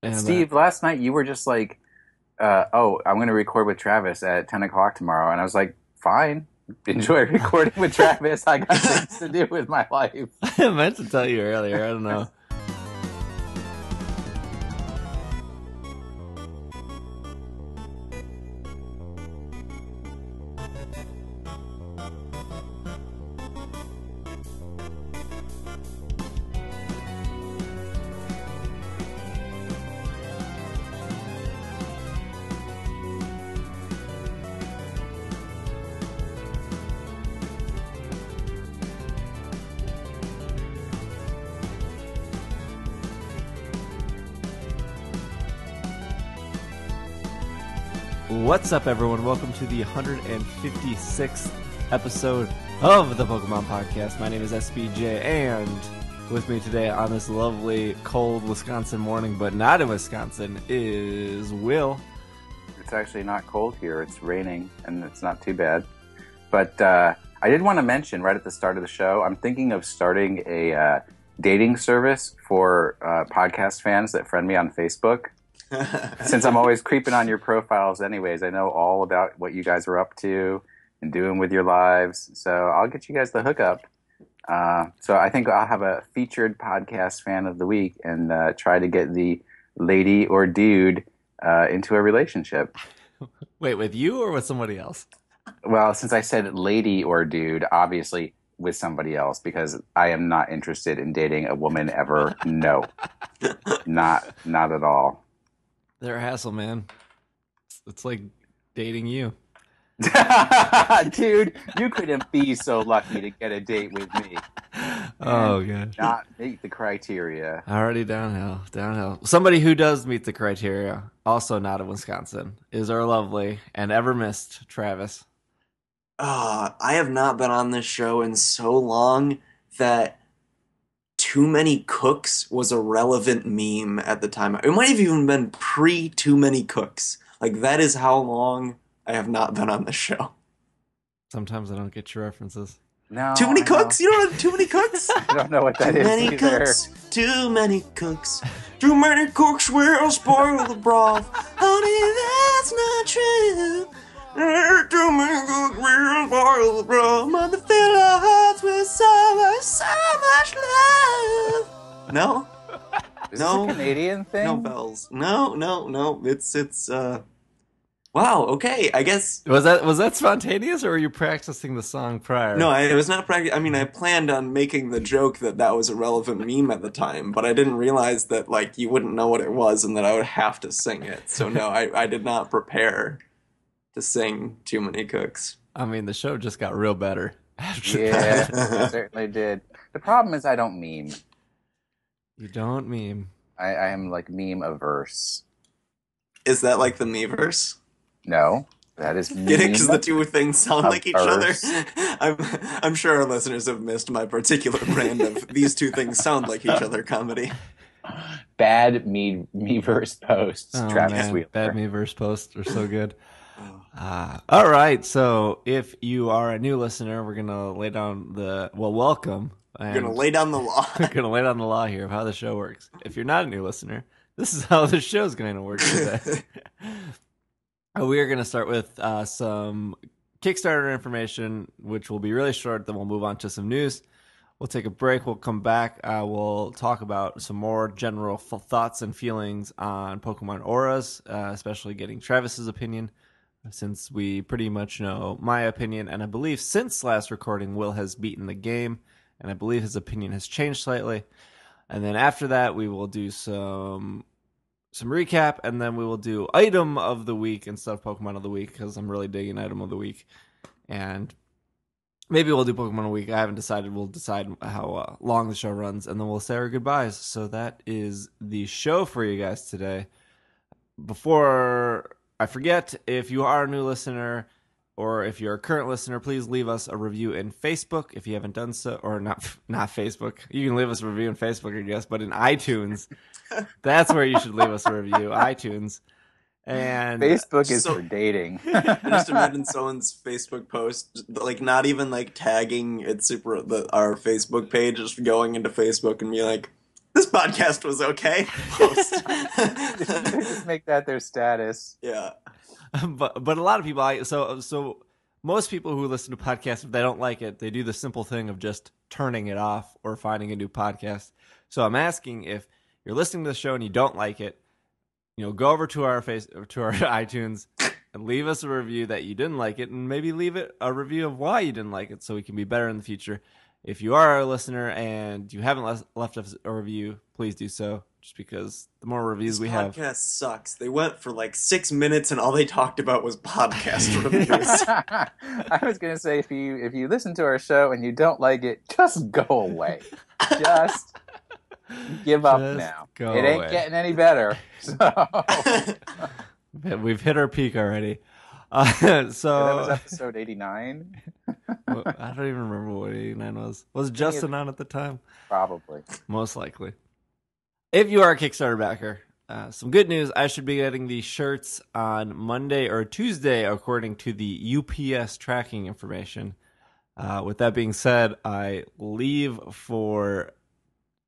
And Steve, last night you were just like, "Oh, I'm going to record with Travis at 10 o'clock tomorrow," and I was like, "Fine, enjoy recording with Travis. I got things to do with my life." I meant to tell you earlier. I don't know. What's up, everyone? Welcome to the 156th episode of the Pokemon Podcast. My name is SBJ, and with me today on this lovely, cold Wisconsin morning, but not in Wisconsin, is Will. It's actually not cold here. It's raining, and it's not too bad. But I did want to mention right at the start of the show, I'm thinking of starting a dating service for podcast fans that friend me on Facebook. Since I'm always creeping on your profiles anyways, I know all about what you guys are up to and doing with your lives. So I'll get you guys the hookup. So I think I'll have a featured podcast fan of the week and try to get the lady or dude into a relationship. Wait, with you or with somebody else? Well, since I said lady or dude, obviously with somebody else because I am not interested in dating a woman ever. No, not at all. They're a hassle, man. It's like dating you. Dude, you couldn't be so lucky to get a date with me Oh, and gosh. not meet the criteria. Already downhill. Somebody who does meet the criteria, also not in Wisconsin, is our lovely and ever missed Travis. I have not been on this show in so long that Too Many Cooks was a relevant meme at the time. It might have even been pre Too Many Cooks. Like, that is how long I have not been on the show. Sometimes I don't get your references. No, Too Many I know. Cooks? You don't have Too Many Cooks? I don't know what that Too is many either. cooks, too many cooks, too many cooks will spoil the broth. Honey, that's not true. Too many cooks will spoil the broth. Mother fill our hearts with so much love. No, Is no, this a Canadian thing? no bells. No. It's. Wow. Okay. I guess. Was that spontaneous, or were you practicing the song prior? No, I was not practicing. I mean, I planned on making the joke that that was a relevant meme at the time, but I didn't realize that, like, you wouldn't know what it was and that I would have to sing it. So, no, I did not prepare to sing Too Many Cooks. I mean, the show just got real better after Yeah, that. it certainly did. The problem is I don't meme. You don't meme. I am like meme averse. Is that like the Meverse? No, that is Get it? Because the meme two things sound like each other. averse. I'm, I'm sure our listeners have missed my particular brand of these two things sound like each other comedy. Bad meverse posts. Oh Travis man, Wheeler. bad Meverse posts are so good. Oh. All right, so if you are a new listener, we're gonna lay down welcome. I'm gonna lay down the law. We're gonna lay down the law here of how the show works. If you're not a new listener, this is how the show's going to work today. We are going to start with some Kickstarter information, which will be really short. Then we'll move on to some news. We'll take a break. We'll come back. We'll talk about some more general thoughts and feelings on Pokemon Auras, especially getting Travis's opinion, since we pretty much know my opinion. And I believe since last recording, Will has beaten the game, and I believe his opinion has changed slightly. And then after that, we will do some recap, and then we will do item of the week instead of Pokemon of the week, because I'm really digging item of the week. And maybe we'll do Pokemon of the week. I haven't decided. We'll decide how long the show runs, and then we'll say our goodbyes. So that is the show for you guys today. Before I forget, if you are a new listener, or if you're a current listener, please leave us a review in Facebook if you haven't done so, or not Facebook. You can leave us a review in Facebook, I guess, but in iTunes, that's where you should leave us a review. iTunes. And Facebook is So- for dating. I just imagine someone's Facebook post, like not even like tagging our Facebook page, just going into Facebook and be like, This podcast was okay. Post. Just make that their status. Yeah. but a lot of people so most people who listen to podcasts, if they don't like it, they do the simple thing of just turning it off or finding a new podcast. So I'm asking, if you're listening to the show and you don't like it, go over to our iTunes and leave us a review that you didn't like it, and maybe leave it a review of why you didn't like it so we can be better in the future. If you are a listener and you haven't left us a review, please do so, just because the more reviews we have. This podcast sucks. They went for like 6 minutes and all they talked about was podcast reviews. I was going to say, if you listen to our show and you don't like it, just go away. Just give up now. It ain't getting any better. So. We've hit our peak already. That was episode 89. I don't even remember what 89 was. Was Justin on at the time? Probably. Most likely. If you are a Kickstarter backer, some good news. I should be getting these shirts on Monday or Tuesday, according to the UPS tracking information. With that being said, I leave for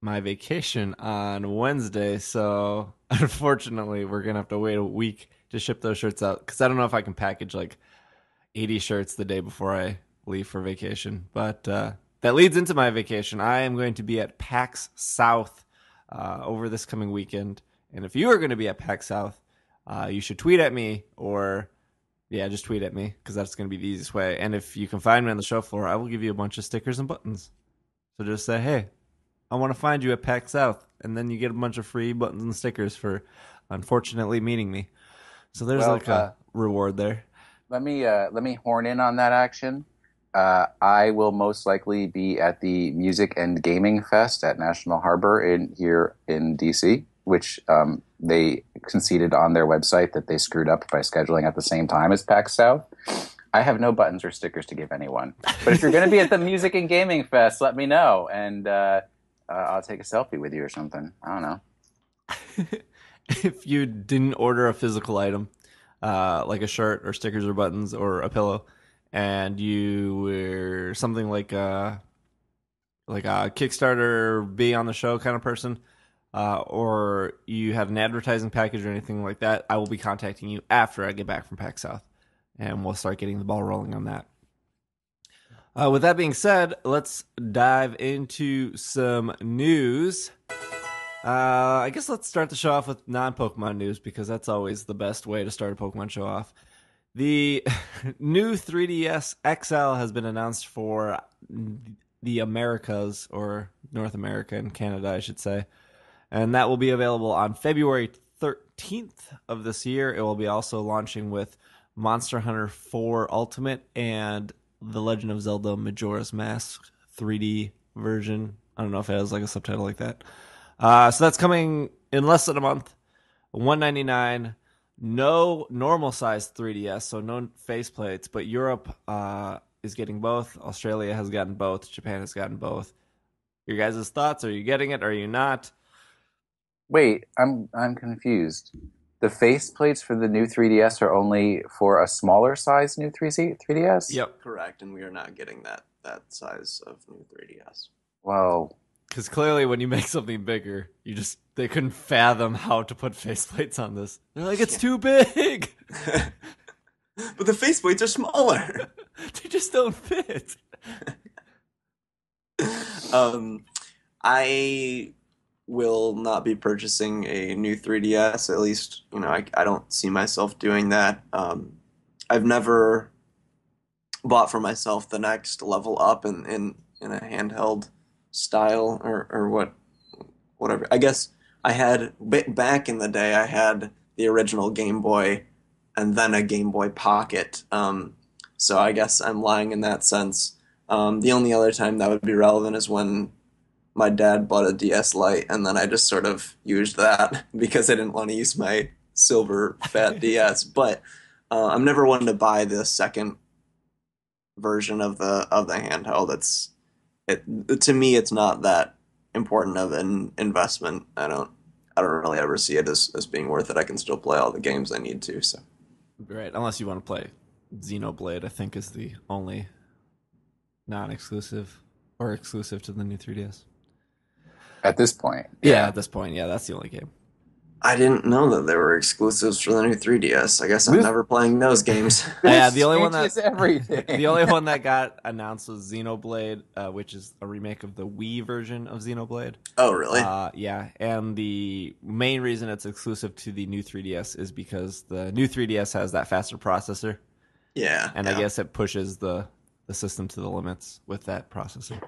my vacation on Wednesday, so unfortunately we're going to have to wait a week to ship those shirts out, because I don't know if I can package like 80 shirts the day before I leave for vacation. But that leads into my vacation. I am going to be at PAX South over this coming weekend. And if you are going to be at PAX South, you should tweet at me, or just tweet at me, because that's going to be the easiest way. And if you can find me on the show floor, I will give you a bunch of stickers and buttons. So just say, hey, I want to find you at PAX South. And then you get a bunch of free buttons and stickers for unfortunately meeting me. So there's a reward there. Let me horn in on that action. I will most likely be at the Music and Gaming Fest at National Harbor here in DC, which they conceded on their website that they screwed up by scheduling at the same time as PAX South. I have no buttons or stickers to give anyone. But if you're going to be at the Music and Gaming Fest, let me know, and I'll take a selfie with you or something. I don't know. If you didn't order a physical item, like a shirt or stickers or buttons or a pillow, and you were something like a Kickstarter, be on the show kind of person, or you have an advertising package or anything like that, I will be contacting you after I get back from PAX South, and we'll start getting the ball rolling on that. With that being said, let's dive into some news. I guess let's start the show off with non-Pokemon news, because that's always the best way to start a Pokemon show off. The new 3DS XL has been announced for the Americas, or North America and Canada, I should say. And that will be available on February 13th of this year. It will be also launching with Monster Hunter 4 Ultimate and The Legend of Zelda Majora's Mask 3D version. I don't know if it has like a subtitle like that. So that's coming in less than a month. $199. No normal size 3DS, so no faceplates. But Europe is getting both. Australia has gotten both. Japan has gotten both. Your guys' thoughts? Are you getting it? Are you not? Wait, I'm confused. The faceplates for the new 3DS are only for a smaller size new 3DS? Yep. Correct, and we are not getting that size of new 3DS. Wow. Because clearly when you make something bigger, they couldn't fathom how to put faceplates on this. They're like, it's too big! But the faceplates are smaller! They just don't fit! I will not be purchasing a new 3DS, at least, I don't see myself doing that. I've never bought for myself the next level up in a handheld style or whatever. I guess I had back in the day. I had the original Game Boy and then a Game Boy Pocket. So I guess I'm lying in that sense. The only other time that would be relevant is when my dad bought a DS Lite, and then I just sort of used that because I didn't want to use my silver fat DS. But I'm never one to buy the second version of the handheld. To me, it's not that important of an investment. I don't really ever see it as being worth it. I can still play all the games I need to. So, right, unless you want to play Xenoblade, I think is the only non-exclusive or exclusive to the new 3DS. At this point, Yeah, yeah. at this point, yeah, that's the only game. I didn't know that there were exclusives for the new 3DS. I guess I'm This never playing those games. Yeah, this changes the everything. only one that got announced was Xenoblade, which is a remake of the Wii version of Xenoblade. Oh, really? Yeah, and the main reason it's exclusive to the new 3DS is because the new 3DS has that faster processor, Yeah, and I yeah. guess it pushes the system to the limits with that processor.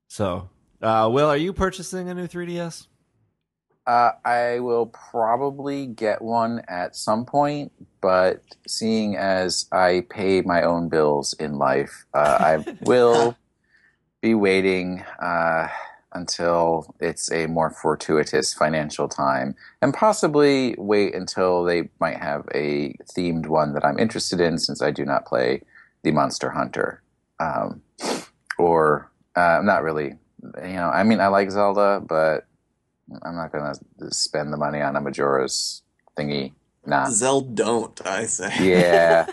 So, Will, are you purchasing a new 3DS? I will probably get one at some point, but seeing as I pay my own bills in life, I will be waiting until it's a more fortuitous financial time, and possibly wait until they might have a themed one that I'm interested in, since I do not play the Monster Hunter. Um, or not really. I mean, I like Zelda, but I'm not gonna spend the money on a Majora's thingy. Nah. Zelda don't, I say. Yeah.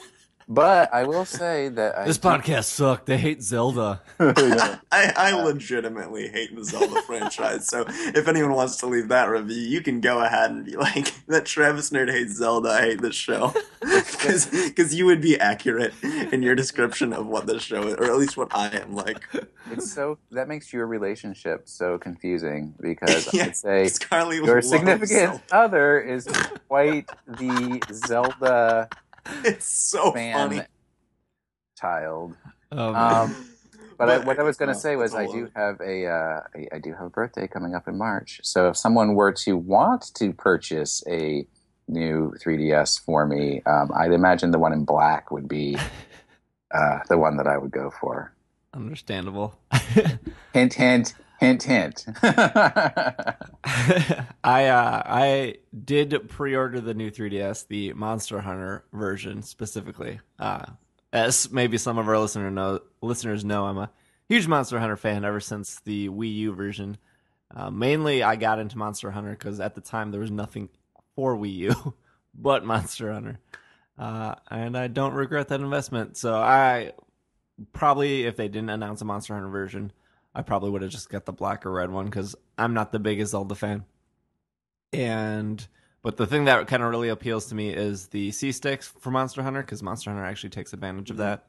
But I will say that I This do. podcast sucked. They hate Zelda. I legitimately hate the Zelda franchise, so if anyone wants to leave that review, you can go ahead and be like, that Travis Nerd hates Zelda, I hate this show. Because you would be accurate in your description of what this show is, or at least what I am like. It's so that makes your relationship so confusing, because Yeah, I'd say 'cause Carly your loves significant Zelda. other is quite the Zelda It's so fan funny. child. Oh, man. But what I was going to no, say was that's I all do of have I do have a birthday coming up in March. So if someone were to want to purchase a new 3DS for me, I'd imagine the one in black would be the one that I would go for. Understandable. Hint, hint, hint, hint. I did pre-order the new 3DS, the Monster Hunter version specifically. As maybe some of our listeners know, I'm a huge Monster Hunter fan ever since the Wii U version. Mainly, I got into Monster Hunter because at the time there was nothing for Wii U but Monster Hunter, and I don't regret that investment. So I probably, if they didn't announce a Monster Hunter version, I probably would have just got the black or red one because I'm not the biggest Zelda fan. But the thing that kind of really appeals to me is the C sticks for Monster Hunter, because Monster Hunter actually takes advantage of that.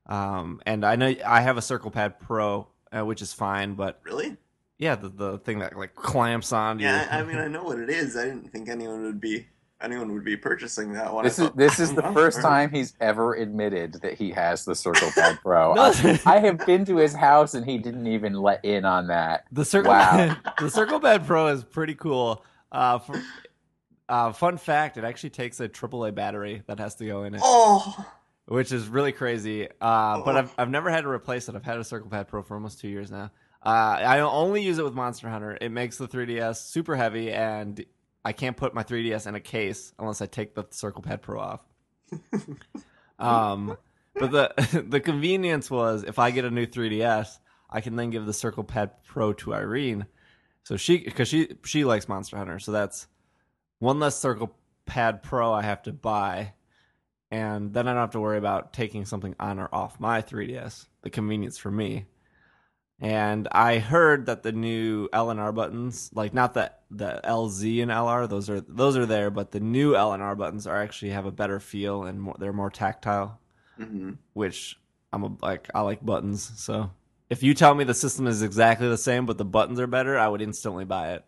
And I know I have a Circle Pad Pro, which is fine, but Really? yeah, the thing that like clamps on you. Yeah, I mean, I know what it is. I didn't think anyone would be purchasing that one. This is the first time he's ever admitted that he has the Circle Pad Pro. No. I have been to his house and he didn't even let in on that. The Circle Wow. the Circle Pad Pro is pretty cool. Fun fact: it actually takes a AAA battery that has to go in it, Oh, which is really crazy. But I've never had to replace it. I've had a Circle Pad Pro for almost 2 years now. I only use it with Monster Hunter. It makes the 3DS super heavy, and I can't put my 3DS in a case unless I take the Circle Pad Pro off. But the convenience was, if I get a new 3DS, I can then give the Circle Pad Pro to Irene. So because she likes Monster Hunter, so that's one less Circle Pad Pro I have to buy, and then I don't have to worry about taking something on or off my 3DS. The convenience for me. And I heard that the new L and R buttons, like not the LZ and LR, those are there, but the new L and R buttons are actually have a better feel and they're more tactile, which I like buttons. So if you tell me the system is exactly the same but the buttons are better, I would instantly buy it.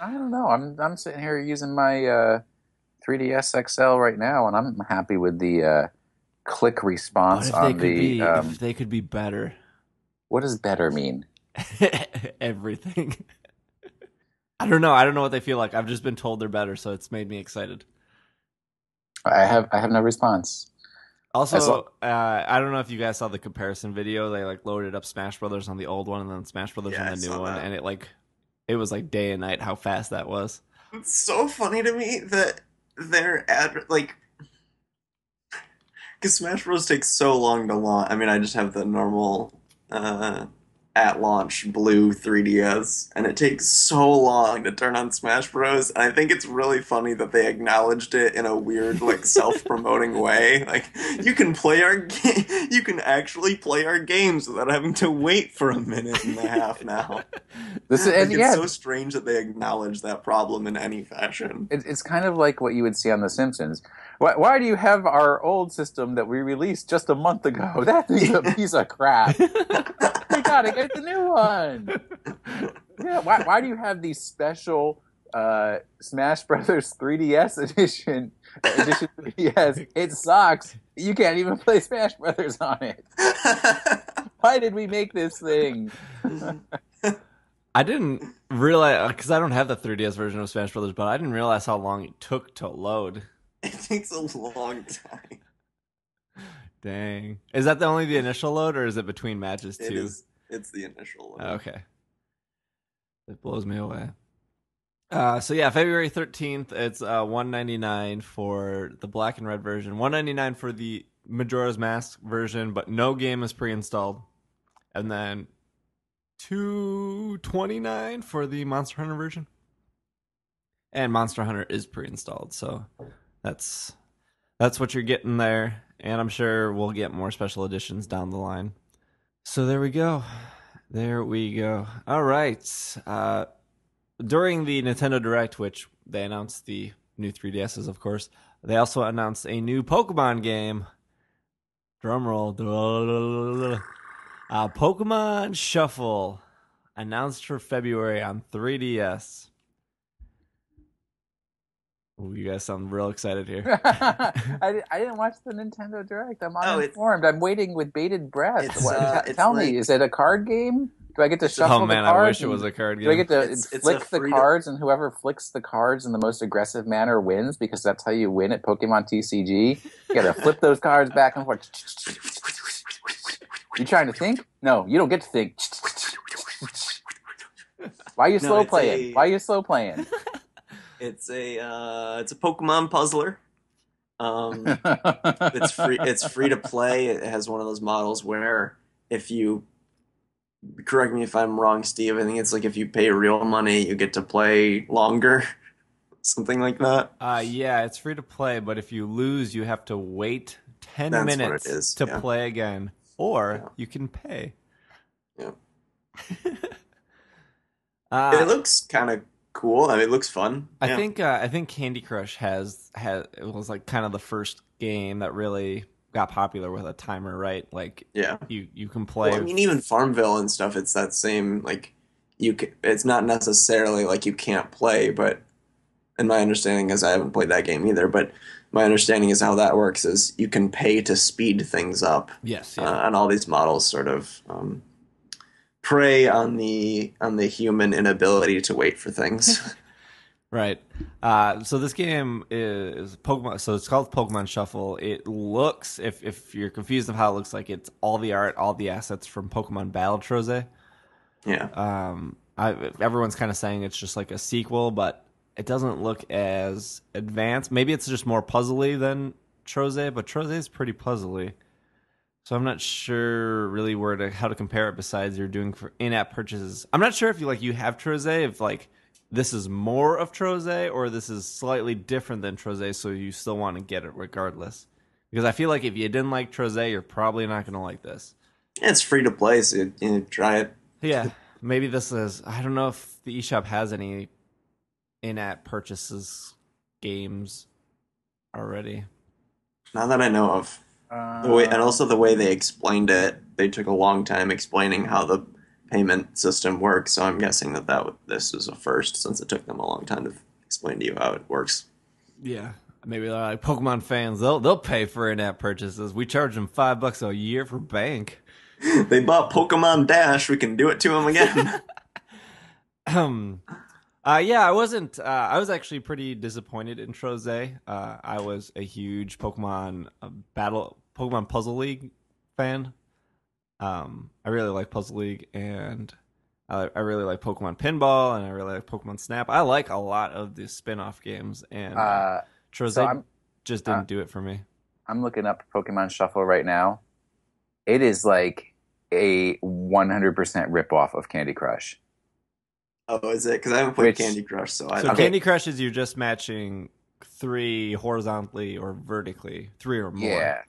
I don't know. I'm sitting here using my 3DS XL right now, and I'm happy with the click response on the. If they could be better. What does better mean? Everything. I don't know. I don't know what they feel like. I've just been told they're better, so it's made me excited. I have no response. Also, I don't know if you guys saw the comparison video. They like loaded up Smash Brothers on the old one and then Smash Brothers on the new one, and it was like day and night how fast that was. it's so funny to me that their because Smash Bros takes so long to launch. I mean, I just have the normal at launch blue 3DS, and it takes so long to turn on Smash Bros. And I think it's really funny that they acknowledged it in a weird, like, self-promoting way. Like, you can play our game, you can actually play our games without having to wait for a minute and a half now. This is, Like, and it's yeah, so strange that they acknowledge that problem in any fashion. it's kind of like what you would see on The Simpsons. Why do you have our old system that we released just a month ago? That thing's a piece of crap. We gotta get the new one. Yeah, why do you have these special Smash Brothers 3DS edition 3DS? It sucks. You can't even play Smash Brothers on it. Why did we make this thing? I didn't realize, because I don't have the 3DS version of Smash Brothers, but I didn't realize how long it took to load. It takes a long time. Dang. Is that only the initial load, or is it between matches too? It's the initial load. Okay. It blows me away. So yeah, February 13th, it's $199 for the black and red version, $199 for the Majora's Mask version, but no game is pre-installed. And then $229 for the Monster Hunter version. And Monster Hunter is pre-installed, so that's what you're getting there. And I'm sure we'll get more special editions down the line. So there we go. There we go. All right. During the Nintendo Direct, which they announced the new 3DSs, of course, they also announced a new Pokemon game. Drumroll. Pokemon Shuffle, announced for February on 3DS. Ooh, you guys sound real excited here. I didn't watch the Nintendo Direct. I'm uninformed. I'm waiting with bated breath. Tell me, is it a card game? Do I get to shuffle the cards? I wish it was a card game. Do I get to flick the cards, and whoever flicks the cards in the most aggressive manner wins? Because that's how you win at Pokemon TCG. You gotta flip those cards back and forth. You trying to think? No, you don't get to think. Why are you slow playing? Why are you slow playing? It's a Pokemon puzzler. It's free. It's free to play. It has one of those models where if you, correct me if I'm wrong, Steve, I think it's like if you pay real money, you get to play longer, something like that. Yeah, it's free to play, but if you lose, you have to wait 10 minutes to play again, or you can pay. Yeah. It looks kind of cool. I mean, it looks fun. I think Candy Crush has it was like kind of the first game that really got popular with a timer, right? Like, you can play. Well, I mean, even Farmville and stuff. It's that same like it's not necessarily like you can't play, but and my understanding is I haven't played that game either, but my understanding is how that works is you can pay to speed things up. Yes, and all these models sort of prey on the human inability to wait for things. Right. So this game is Pokemon. So it's called Pokemon Shuffle. It looks, if you're confused of how it looks like, it's all the art, all the assets from Pokemon Battle Troze. Yeah. Everyone's kind of saying it's just like a sequel, but it doesn't look as advanced. Maybe it's just more puzzly than Troze, but Troze is pretty puzzly. So I'm not sure really how to compare it besides you're doing for in-app purchases. I'm not sure if you have Troze, if like this is more of Troze or this is slightly different than Troze, so you still want to get it regardless. Because I feel like if you didn't like Troze, you're probably not going to like this. Yeah, it's free to play, so try it. Yeah, maybe this is. I don't know if the eShop has any in-app purchases games already. Not that I know of. And also the way they explained it, they took a long time explaining how the payment system works. So I'm guessing that this is a first, since it took them a long time to explain to you how it works. Yeah, maybe they're like Pokemon fans. They'll pay for in-app purchases. We charge them $5 a year for bank. They bought Pokemon Dash. We can do it to them again. Yeah, I wasn't. I was actually pretty disappointed in Troze. I was a huge Pokemon Puzzle League fan. I really like Puzzle League, and I really like Pokemon Pinball, and I really like Pokemon Snap. I like a lot of the spin-off games, and Troze just didn't do it for me. I'm looking up Pokemon Shuffle right now. It is like a 100% ripoff of Candy Crush. Oh, is it? Because I haven't played Candy Crush, so I. So Candy Crush is you just matching 3 horizontally or vertically, 3 or more. Yeah.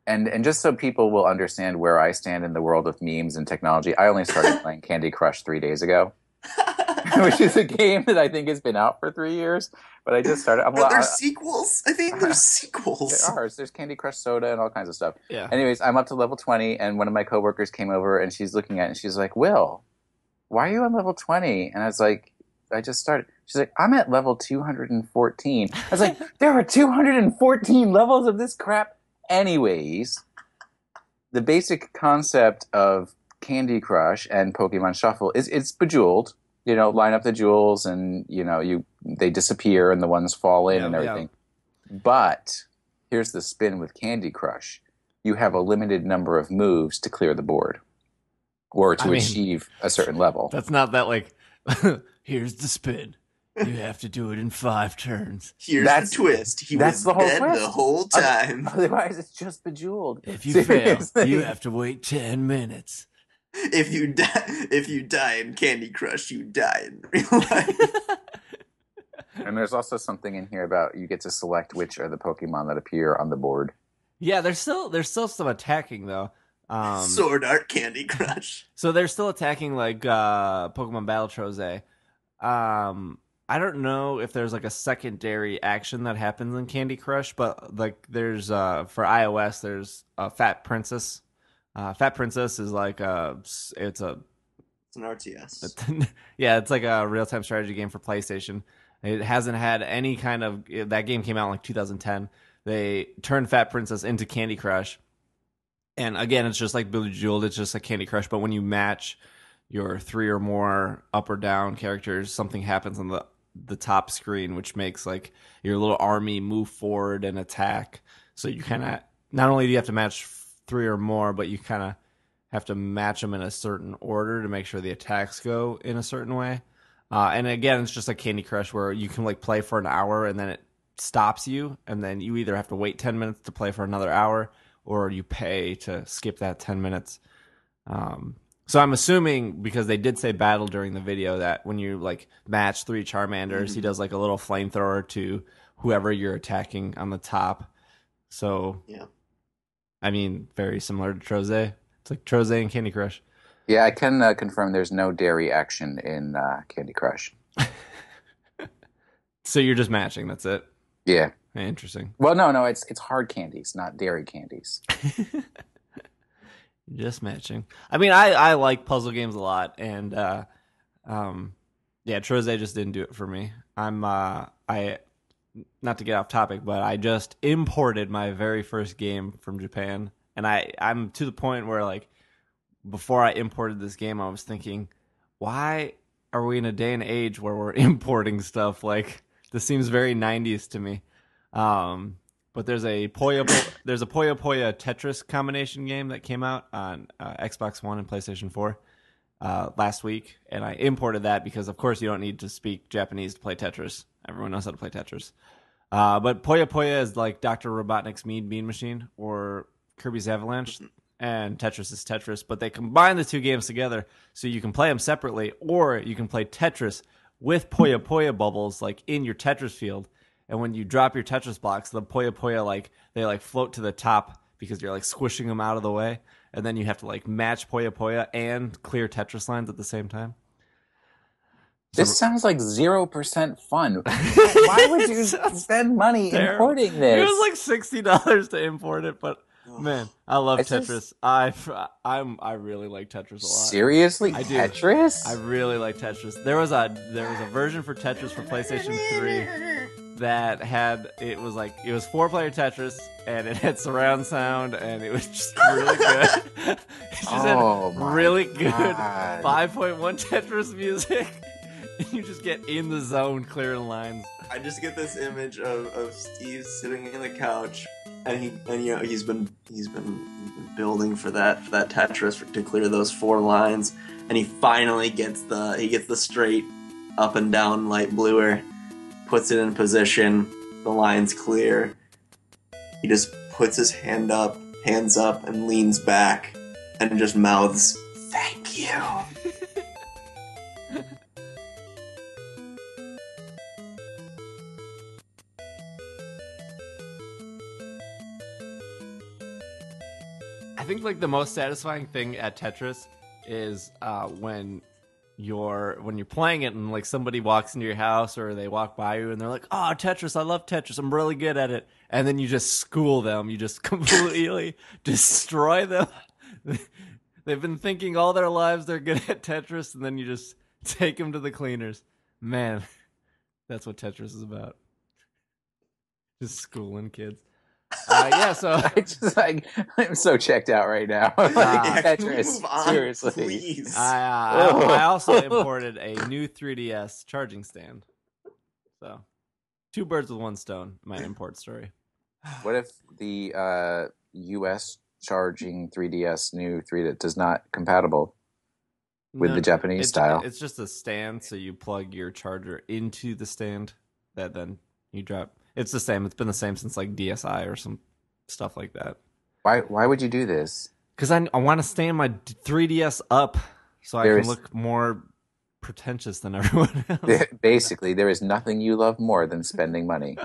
And just so people will understand where I stand in the world of memes and technology, I only started playing Candy Crush 3 days ago, which is a game that I think has been out for 3 years. But I just started. There's sequels. I think there's sequels. There are. There's Candy Crush Soda and all kinds of stuff. Yeah. Anyways, I'm up to level 20, and one of my coworkers came over, and she's looking at it, and she's like, "Will, why are you on level 20?" And I was like, "I just started." She's like, "I'm at level 214." I was like, "There are 214 levels of this crap." Anyways, the basic concept of Candy Crush and Pokemon Shuffle is it's Bejeweled. You know, line up the jewels, and they disappear, and the ones fall in and everything. Yeah. But here's the spin with Candy Crush: you have a limited number of moves to clear the board, or to achieve a certain level. That's not that like. Here's the spin. You have to do it in 5 turns. Here's the twist. He was dead the whole time. Otherwise, it's just Bejeweled. If you fail, you have to wait 10 minutes. If you die in Candy Crush, you die in real life. And there's also something in here about you get to select which are the Pokemon that appear on the board. Yeah, there's still some attacking though. Sword Art Candy Crush. So they're still attacking like Pokemon Battle Troze. I don't know if there's like a secondary action that happens in Candy Crush, but like there's for iOS there's Fat Princess. Fat Princess is like it's an RTS. Yeah, it's like a real-time strategy game for PlayStation. It hasn't had any kind of that game came out in like 2010. They turned Fat Princess into Candy Crush. And again, it's just like Bejeweled, it's just like Candy Crush, but when you match your 3 or more up or down characters, something happens on the top screen, which makes like your little army move forward and attack. So you kind of not only do you have to match 3 or more, but you kind of have to match them in a certain order to make sure the attacks go in a certain way. And again, it's just like Candy Crush where you can like play for an hour and then it stops you, and then you either have to wait 10 minutes to play for another hour or you pay to skip that 10 minutes. So I'm assuming, because they did say battle during the video, that when you like match 3 Charmanders, he does like a little flamethrower to whoever you're attacking on the top. So yeah. I mean, very similar to Troze. It's like Troze and Candy Crush. Yeah, I can confirm there's no dairy action in Candy Crush. So you're just matching, that's it? Yeah. Interesting. Well, no, it's hard candies, not dairy candies. Just matching. I mean, I like puzzle games a lot, and yeah, Troze just didn't do it for me. I not to get off topic, but I just imported my very first game from Japan, and I'm to the point where like before I imported this game, I was thinking, why are we in a day and age where we're importing stuff? Like this seems very 90s to me. But there's a Puyo Puyo Tetris combination game that came out on Xbox One and PlayStation 4 last week, and I imported that because, of course, you don't need to speak Japanese to play Tetris. Everyone knows how to play Tetris. But Puyo Puyo is like Dr. Robotnik's Mean Bean Machine or Kirby's Avalanche, and Tetris is Tetris, but they combine the 2 games together so you can play them separately, or you can play Tetris with Puyo Puyo bubbles like in your Tetris field. And when you drop your Tetris blocks, the Puyo Puyo they float to the top because you're like squishing them out of the way, and then you have to like match Puyo Puyo and clear Tetris lines at the same time. This sounds like 0% fun. Why would you spend money importing this? It was like $60 to import it, but man, I love Tetris. I really like Tetris a lot. Seriously, I do. Tetris? I really like Tetris. There was a version for Tetris for PlayStation 3 that had it was 4-player Tetris, and it had surround sound, and it was just really good. It just had really good 5.1 Tetris music. You just get in the zone, clearing lines. I just get this image of Steve sitting in the couch, and he's been building for that Tetris to clear those 4 lines, and he finally gets the straight up and down light bluer, puts it in position, the line's clear. He just puts his hands up and leans back, and just mouths, "Thank you." I think like the most satisfying thing at Tetris is when you're playing it and like somebody walks into your house or they walk by you and they're like, "Oh, Tetris, I love Tetris. I'm really good at it." And then you just school them. You just completely destroy them. They've been thinking all their lives they're good at Tetris, and then you just take them to the cleaners. Man, that's what Tetris is about. Just schooling kids. Yeah, so I'm so checked out right now. Yeah, can we Tetris, move on, seriously. please? I also imported a new 3DS charging stand. So, 2 birds with 1 stone. My import story. What if the U.S. charging 3DS new 3 that does not compatible with the Japanese style? It's just a stand, so you plug your charger into the stand that then you drop. It's the same. It's been the same since like DSi or some stuff like that. Why would you do this? Because I want to stand my 3DS up so I can look more pretentious than everyone else. Basically, there is nothing you love more than spending money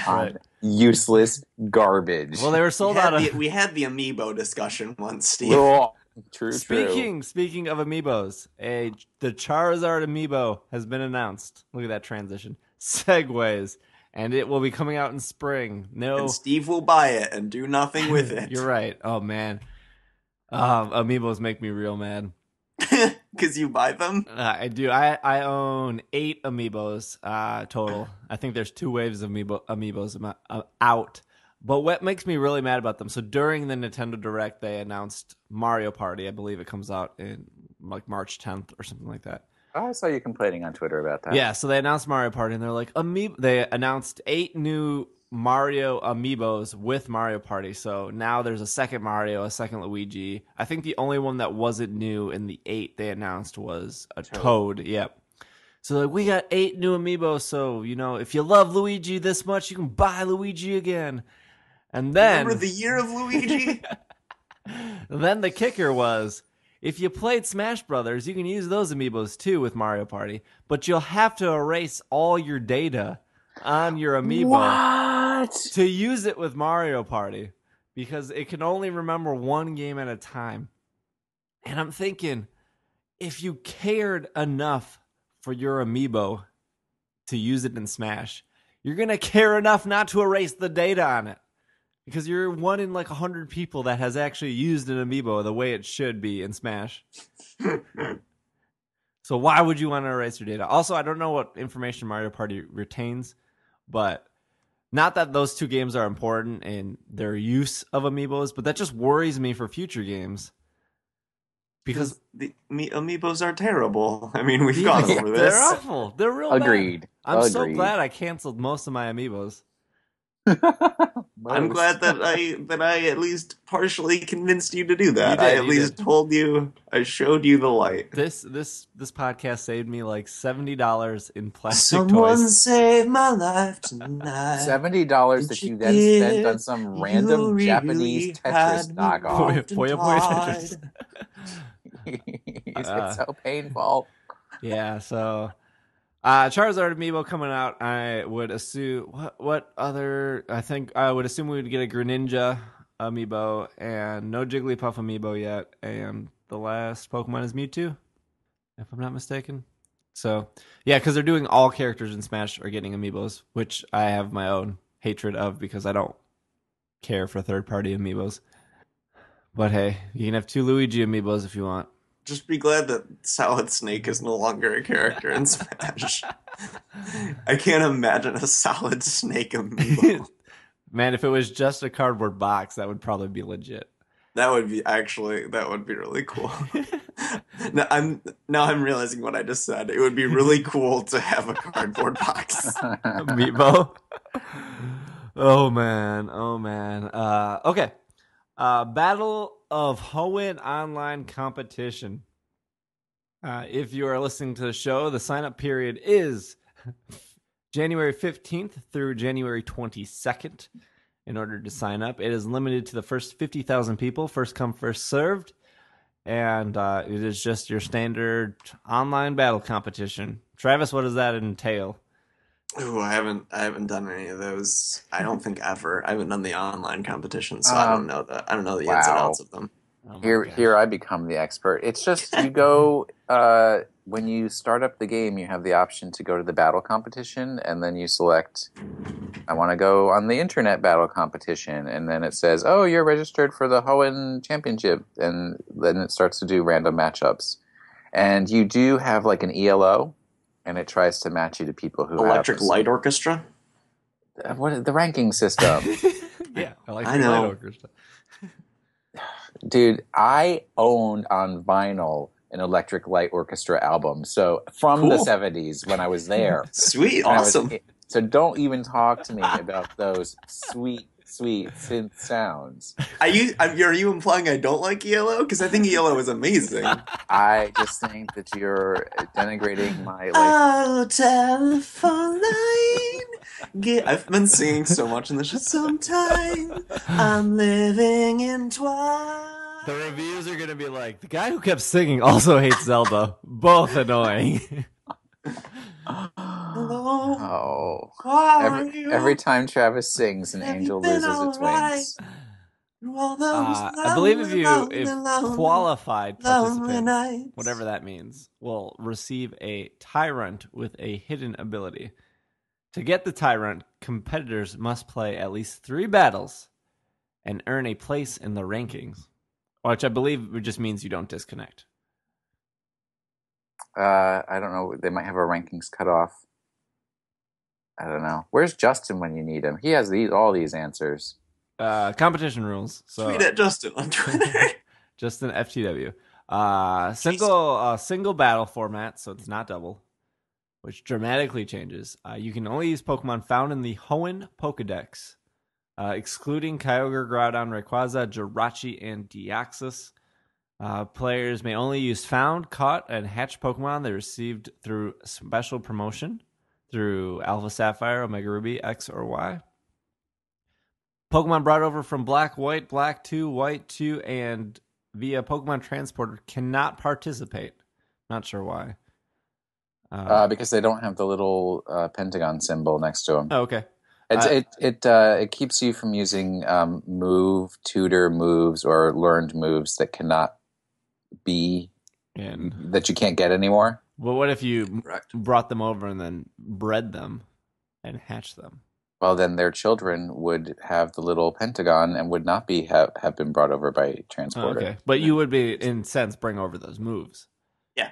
on Right. useless garbage. Well, they were sold out of. We had the amiibo discussion once, Steve. Oh, true. Speaking of amiibos, the Charizard amiibo has been announced. Look at that transition. Segways. And it will be coming out in spring. And Steve will buy it and do nothing with it. You're right. Oh, man. Amiibos make me real mad. Because you buy them? I do. I own 8 amiibos total. I think there's 2 waves of amiibos out. But what makes me really mad about them, so during the Nintendo Direct, they announced Mario Party. I believe it comes out in like March 10th or something like that. I saw you complaining on Twitter about that. Yeah, so they announced Mario Party, and they're like, they announced 8 new Mario amiibos with Mario Party. So now there's a second Mario, a second Luigi. I think the only one that wasn't new in the 8 they announced was a Toad. Yep. So like, we got 8 new amiibos, so, you know, if you love Luigi this much, you can buy Luigi again. And then... Remember the year of Luigi? Then the kicker was... If you played Smash Brothers, you can use those amiibos too with Mario Party, but you'll have to erase all your data on your amiibo to use it with Mario Party because it can only remember one game at a time. And I'm thinking, if you cared enough for your amiibo to use it in Smash, you're going to care enough not to erase the data on it. Because you're one in like 100 people that has actually used an amiibo the way it should be in Smash. So why would you want to erase your data? Also, I don't know what information Mario Party retains, but not that those 2 games are important in their use of amiibos, but that just worries me for future games. Because the amiibos are terrible. I mean, we've gone over this. They're awful. They're real Agreed. bad. I'm so glad I canceled most of my amiibos. I'm glad that I at least partially convinced you to do that. I at least told you, I showed you the light. This podcast saved me like $70 in plastic Someone toys. Saved my life tonight. $70 that you then spent on some random Japanese Tetris knockoff. Puyo Tetris. It's so painful. Yeah, so Charizard amiibo coming out. I would assume what other? I think I would assume we would get a Greninja amiibo and no Jigglypuff amiibo yet. And the last Pokemon is Mewtwo, if I'm not mistaken. So yeah, because they're doing all characters in Smash are getting amiibos, which I have my own hatred of because I don't care for third-party amiibos. But hey, you can have 2 Luigi amiibos if you want. Just be glad that Solid Snake is no longer a character in Smash. I can't imagine a Solid Snake amiibo. Man, if it was just a cardboard box, that would probably be legit. That would be really cool. Now I'm realizing what I just said. It would be really cool to have a cardboard box. Amiibo. Oh man. Okay. Battle of Hoenn online competition. If you are listening to the show, the sign-up period is January 15th through January 22nd. In order to sign up, it is limited to the first 50,000 people, first come, first served. and it is just your standard online battle competition. Travis, what does that entail? Ooh, I haven't done any of those. I don't think ever. I haven't done the online competition, so Um, I don't know the ins and wow. outs of them. Oh my Here, gosh. here I become the expert. It's just you go when you start up the game, you have the option to go to the battle competition, and then you select, I want to go on the internet battle competition, and then it says, oh, you're registered for the Hoenn Championship, and then it starts to do random matchups. And you do have like an ELO, and it tries to match you to people who Electric have Light Orchestra. what the ranking system. Yeah, I like I the know. Light Orchestra. Dude, I owned on vinyl an Electric Light Orchestra album. So from the Cool. 70s when I was there. Sweet, when I was- awesome. so don't even talk to me about those sweet, sweet synth sounds. Are you implying I don't like ELO? Because I think ELO is amazing. I just think that you're denigrating my life. Oh, telephone line. I've been singing so much in this show. Sometime I'm living in twilight. The reviews are going to be like, the guy who kept singing also hates Zelda. Both annoying. Hello. Oh. How are you? Every time Travis sings, an Have you angel been loses its alright? wings. Well, those I believe if lonely qualified participants, nights. whatever that means, will receive a Tyrant with a hidden ability. To get the Tyrant, competitors must play at least 3 battles and earn a place in the rankings, which I believe just means you don't disconnect. I don't know. They might have our rankings cut off. I don't know. Where's Justin when you need him? He has all these answers. Competition rules. So Tweet at Justin on Twitter. Justin FTW. Single battle format, so it's not double, which dramatically changes. You can only use Pokemon found in the Hoenn Pokedex, excluding Kyogre, Groudon, Rayquaza, Jirachi, and Deoxys. Players may only use found, caught, and hatched Pokemon they received through special promotion through Alpha Sapphire, Omega Ruby, X, or Y. Pokemon brought over from Black, White, Black 2, White 2, and via Pokemon Transporter cannot participate. Not sure why. Because they don't have the little pentagon symbol next to them. Oh, okay. It keeps you from using tutor moves or learned moves that cannot be that you can't get anymore. Well, what if you Correct. brought them over and then bred them and hatched them? Well, then their children would have the little pentagon and would not be have been brought over by transporter. Okay, but you would be, in sense, bring over those moves. Yeah.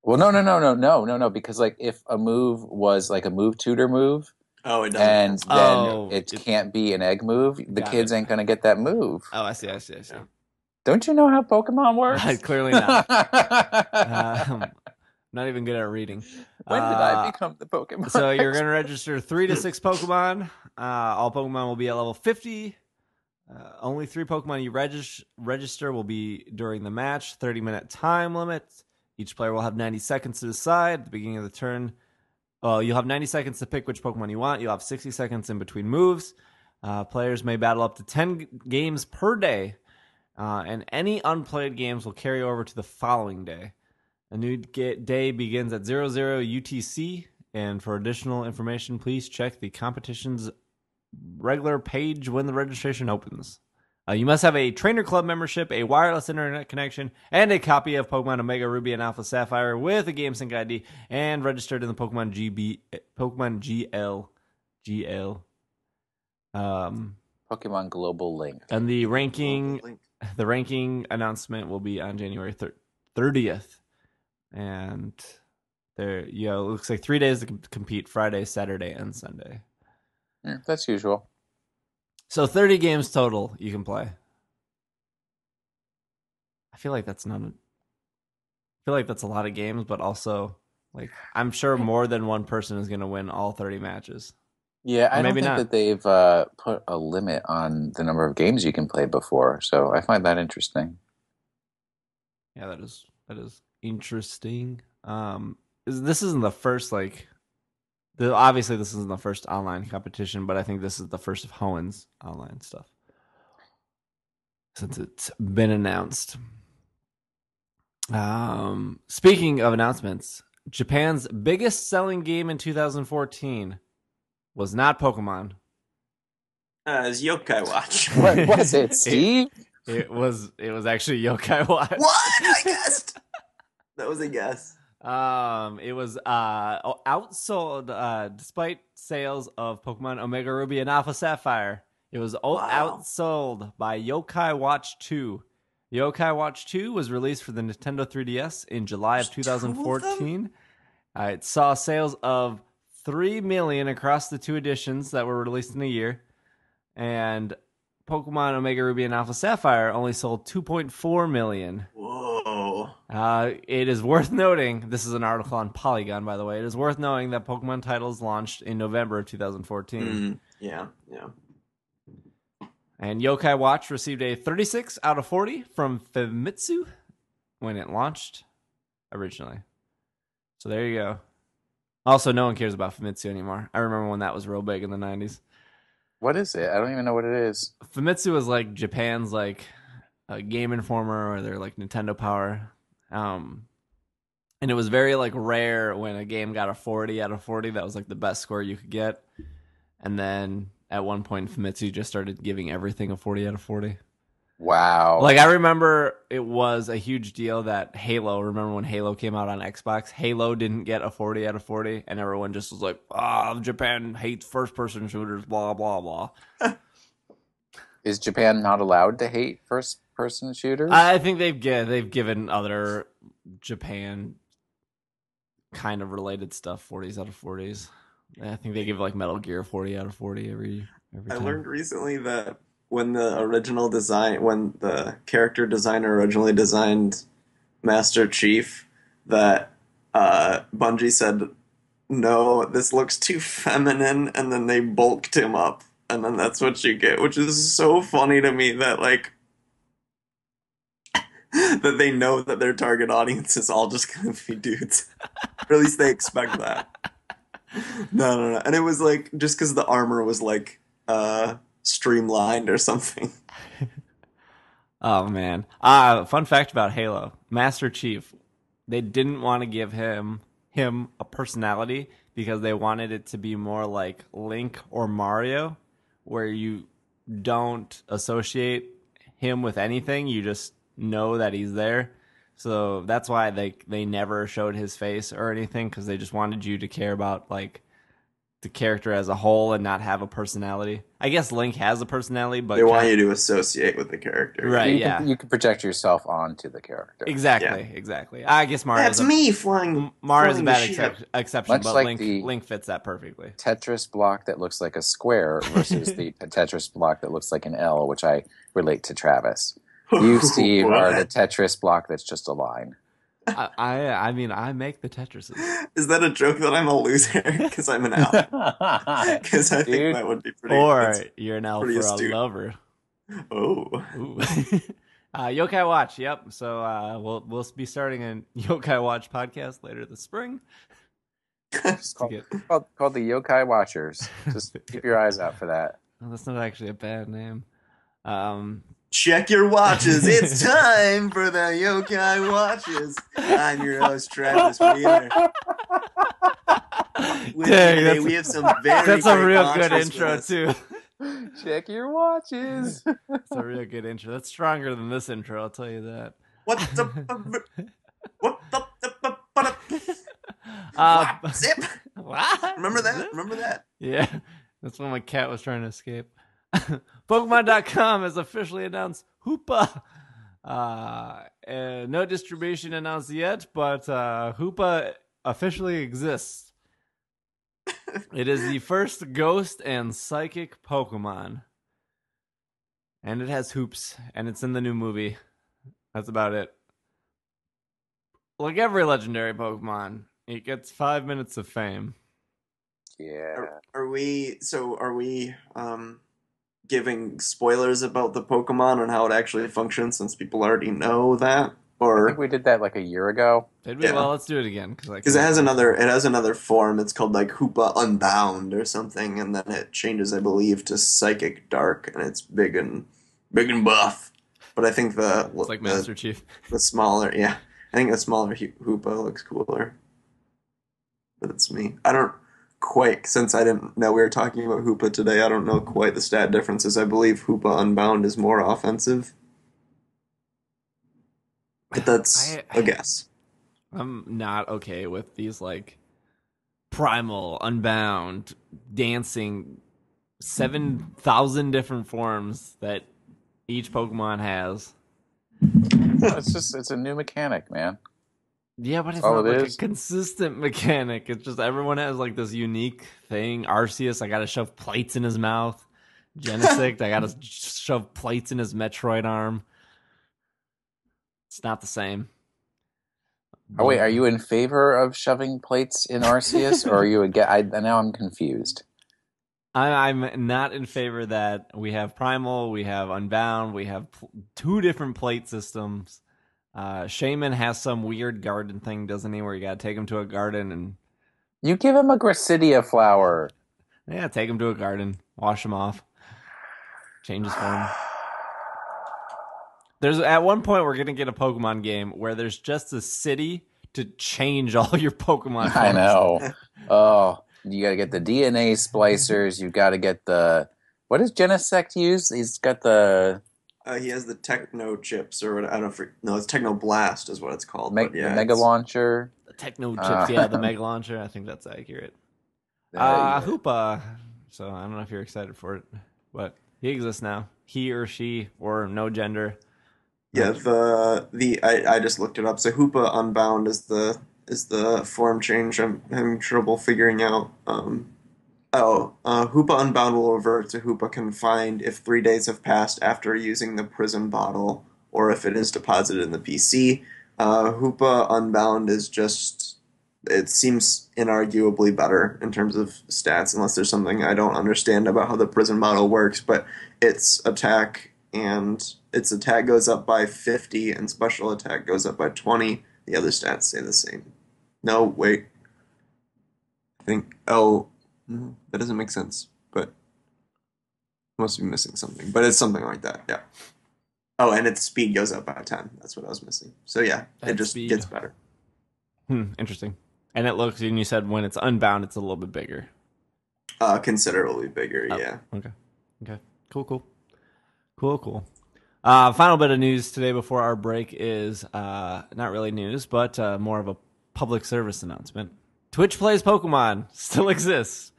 Well, no, because like if a move was like a move tutor move, Oh, it doesn't. and then Oh, it can't be an egg move, the Got kids it. ain't gonna get that move. Oh, I see. Don't you know how Pokemon works? Clearly not. Not even good at reading. When did I become the Pokemon? So you're going to register 3 to 6 Pokemon. All Pokemon will be at level 50. Only 3 Pokemon you register will be during the match. 30-minute time limit. Each player will have 90 seconds to decide. At the beginning of the turn, you'll have 90 seconds to pick which Pokemon you want. You'll have 60 seconds in between moves. Players may battle up to 10 games per day. And any unplayed games will carry over to the following day. A new day begins at 00 UTC, and for additional information, please check the competition's regular page when the registration opens. You must have a Trainer Club membership, a wireless internet connection, and a copy of Pokemon Omega Ruby and Alpha Sapphire with a GameSync ID, and registered in the Pokemon GL. Pokemon Global Link. And the ranking announcement will be on January 30th. And it looks like 3 days to compete: Friday, Saturday, and Sunday. Yeah, that's usual. So 30 games total you can play. I feel like that's a lot of games, but also like I'm sure more than one person is going to win all 30 matches. Yeah, I don't maybe think not. that they've put a limit on the number of games you can play before, so I find that interesting. Yeah, that is interesting. This isn't the first obviously this isn't the first online competition, but I think this is the first of Hoenn's online stuff since it's been announced. Speaking of announcements, Japan's biggest selling game in 2014 was not Pokemon. It's Yokai Watch. What was it, Steve? It was actually Yokai Watch. What? I guessed. That was a guess. It was outsold despite sales of Pokemon Omega Ruby and Alpha Sapphire. It was outsold by Yokai Watch 2. Yokai Watch 2 was released for the Nintendo 3DS in July of 2014. It saw sales of 3 million across the two editions that were released in a year. And Pokemon Omega Ruby and Alpha Sapphire only sold 2.4 million. Whoa. It is worth noting, this is an article on Polygon, by the way, it is worth knowing that Pokemon titles launched in November of 2014. Yeah. And Yokai Watch received a 36 out of 40 from Famitsu when it launched originally. So there you go. Also, no one cares about Famitsu anymore. I remember when that was real big in the 90s. What is it? I don't even know what it is. Famitsu was like Japan's like a Game Informer, or their like Nintendo Power. And it was very like rare when a game got a 40 out of 40. That was like the best score you could get. And then at one point, Famitsu just started giving everything a 40 out of 40. Wow. Like, I remember it was a huge deal that Halo, remember when Halo came out on Xbox? Halo didn't get a 40 out of 40, and everyone just was like, Japan hates first-person shooters, blah, blah, blah. Is Japan not allowed to hate first-person shooters? I think they've given other Japan kind of related stuff 40s out of 40s. I think they give like Metal Gear 40 out of 40 every time. I learned recently that when the character designer originally designed Master Chief, that Bungie said, no, this looks too feminine, and then they bulked him up, and then that's what you get, which is so funny to me that, like, that they know that their target audience is all just gonna be dudes. Or at least they expect that. No. And it was like, just because the armor was like, streamlined or something. Oh, man. Fun fact about Halo. Master Chief, they didn't want to give him a personality because they wanted it to be more like Link or Mario, where you don't associate him with anything. You just know that he's there. So that's why they never showed his face or anything, because they just wanted you to care about like the character as a whole and not have a personality. I guess Link has a personality, but they want you to associate with the character. Right, You can project yourself onto the character. Exactly. I guess Mario's Mario's a bad exception, Much but like Link fits that perfectly. Tetris block that looks like a square versus the Tetris block that looks like an L, which I relate to Travis. You, Steve, are the Tetris block that's just a line. I mean, I make the Tetrises. Is that a joke that I'm a loser because I'm an elf? Because I think that would be pretty. Or you're an elf for astute. a lover. Oh. Yokai Watch. Yep. So we'll be starting a Yokai Watch podcast later this spring. It's called the Yokai Watchers. Just keep your eyes out for that. Well, that's not actually a bad name. Check your watches. It's time for the Yokai Watches. I'm your host, Travis Wheeler. Dang, we have some very that's a great real good watches intro, with us. too. Check your watches. That's a real good intro. That's stronger than this intro, I'll tell you that. Zip. What? Remember that? Yeah, that's when my cat was trying to escape. Pokemon.com has officially announced Hoopa. No distribution announced yet, but Hoopa officially exists. It is the first ghost and psychic Pokemon. And it has hoops, and it's in the new movie. That's about it. Like every legendary Pokemon, it gets 5 minutes of fame. Yeah. Are we giving spoilers about the Pokemon and how it actually functions, since people already know that? I Or think we did that like a year ago. Did we? Yeah. Well, let's do it again. because it has another form. It's called like Hoopa Unbound or something, and then it changes, I believe, to Psychic Dark, and it's big and buff. But I think It's like Master Chief. the smaller, yeah. I think a smaller Hoopa looks cooler. But it's me. I don't quite, since I didn't know we were talking about Hoopa today, I don't know quite the stat differences. I believe Hoopa Unbound is more offensive. But that's a guess. I'm not okay with these like primal, unbound, dancing 7,000 different forms that each Pokemon has. It's a new mechanic, man. Yeah, but it's all not it like is. a consistent mechanic. It's just everyone has like this unique thing. Arceus, I gotta shove plates in his mouth. Genesect, I gotta shove plates in his Metroid arm. It's not the same. Oh wait, are you in favor of shoving plates in Arceus, or are you now I'm confused. I'm not in favor that we have Primal, we have Unbound, we have two different plate systems. Shaman has some weird garden thing, doesn't he, where you gotta take him to a garden and... You give him a Gracidia flower. Yeah, take him to a garden, wash him off, change his form. There's at one point we're gonna get a Pokemon game where there's just a city to change all your Pokemon forms. I know. Oh, you got to get the DNA splicers. You got to get the... What does Genesect use? He's got the... He has the Techno chips, or what, I don't know. No, it's Techno Blast is what it's called. the Mega Launcher. The Techno chips, yeah, the Mega Launcher. I think that's accurate. Hoopa. So I don't know if you're excited for it, but he exists now. He or she or no gender. Yeah, I just looked it up. So Hoopa Unbound is the form change I'm having trouble figuring out. Hoopa Unbound will revert to Hoopa Confined if 3 days have passed after using the prison bottle, or if it is deposited in the PC. Hoopa Unbound is just, it seems inarguably better in terms of stats, unless there's something I don't understand about how the prison bottle works, but its attack goes up by 50 and special attack goes up by 20. The other stats stay the same. No, wait. I think, no, that doesn't make sense, but I must be missing something. But it's something like that, yeah. Oh, and its speed goes up by 10. That's what I was missing. So yeah, it just gets better. Interesting. And it looks, and you said when it's unbound, it's a little bit bigger. Considerably bigger, yeah. Okay. Cool. Final bit of news today before our break is not really news, but more of a public service announcement. Twitch Plays Pokemon still exists.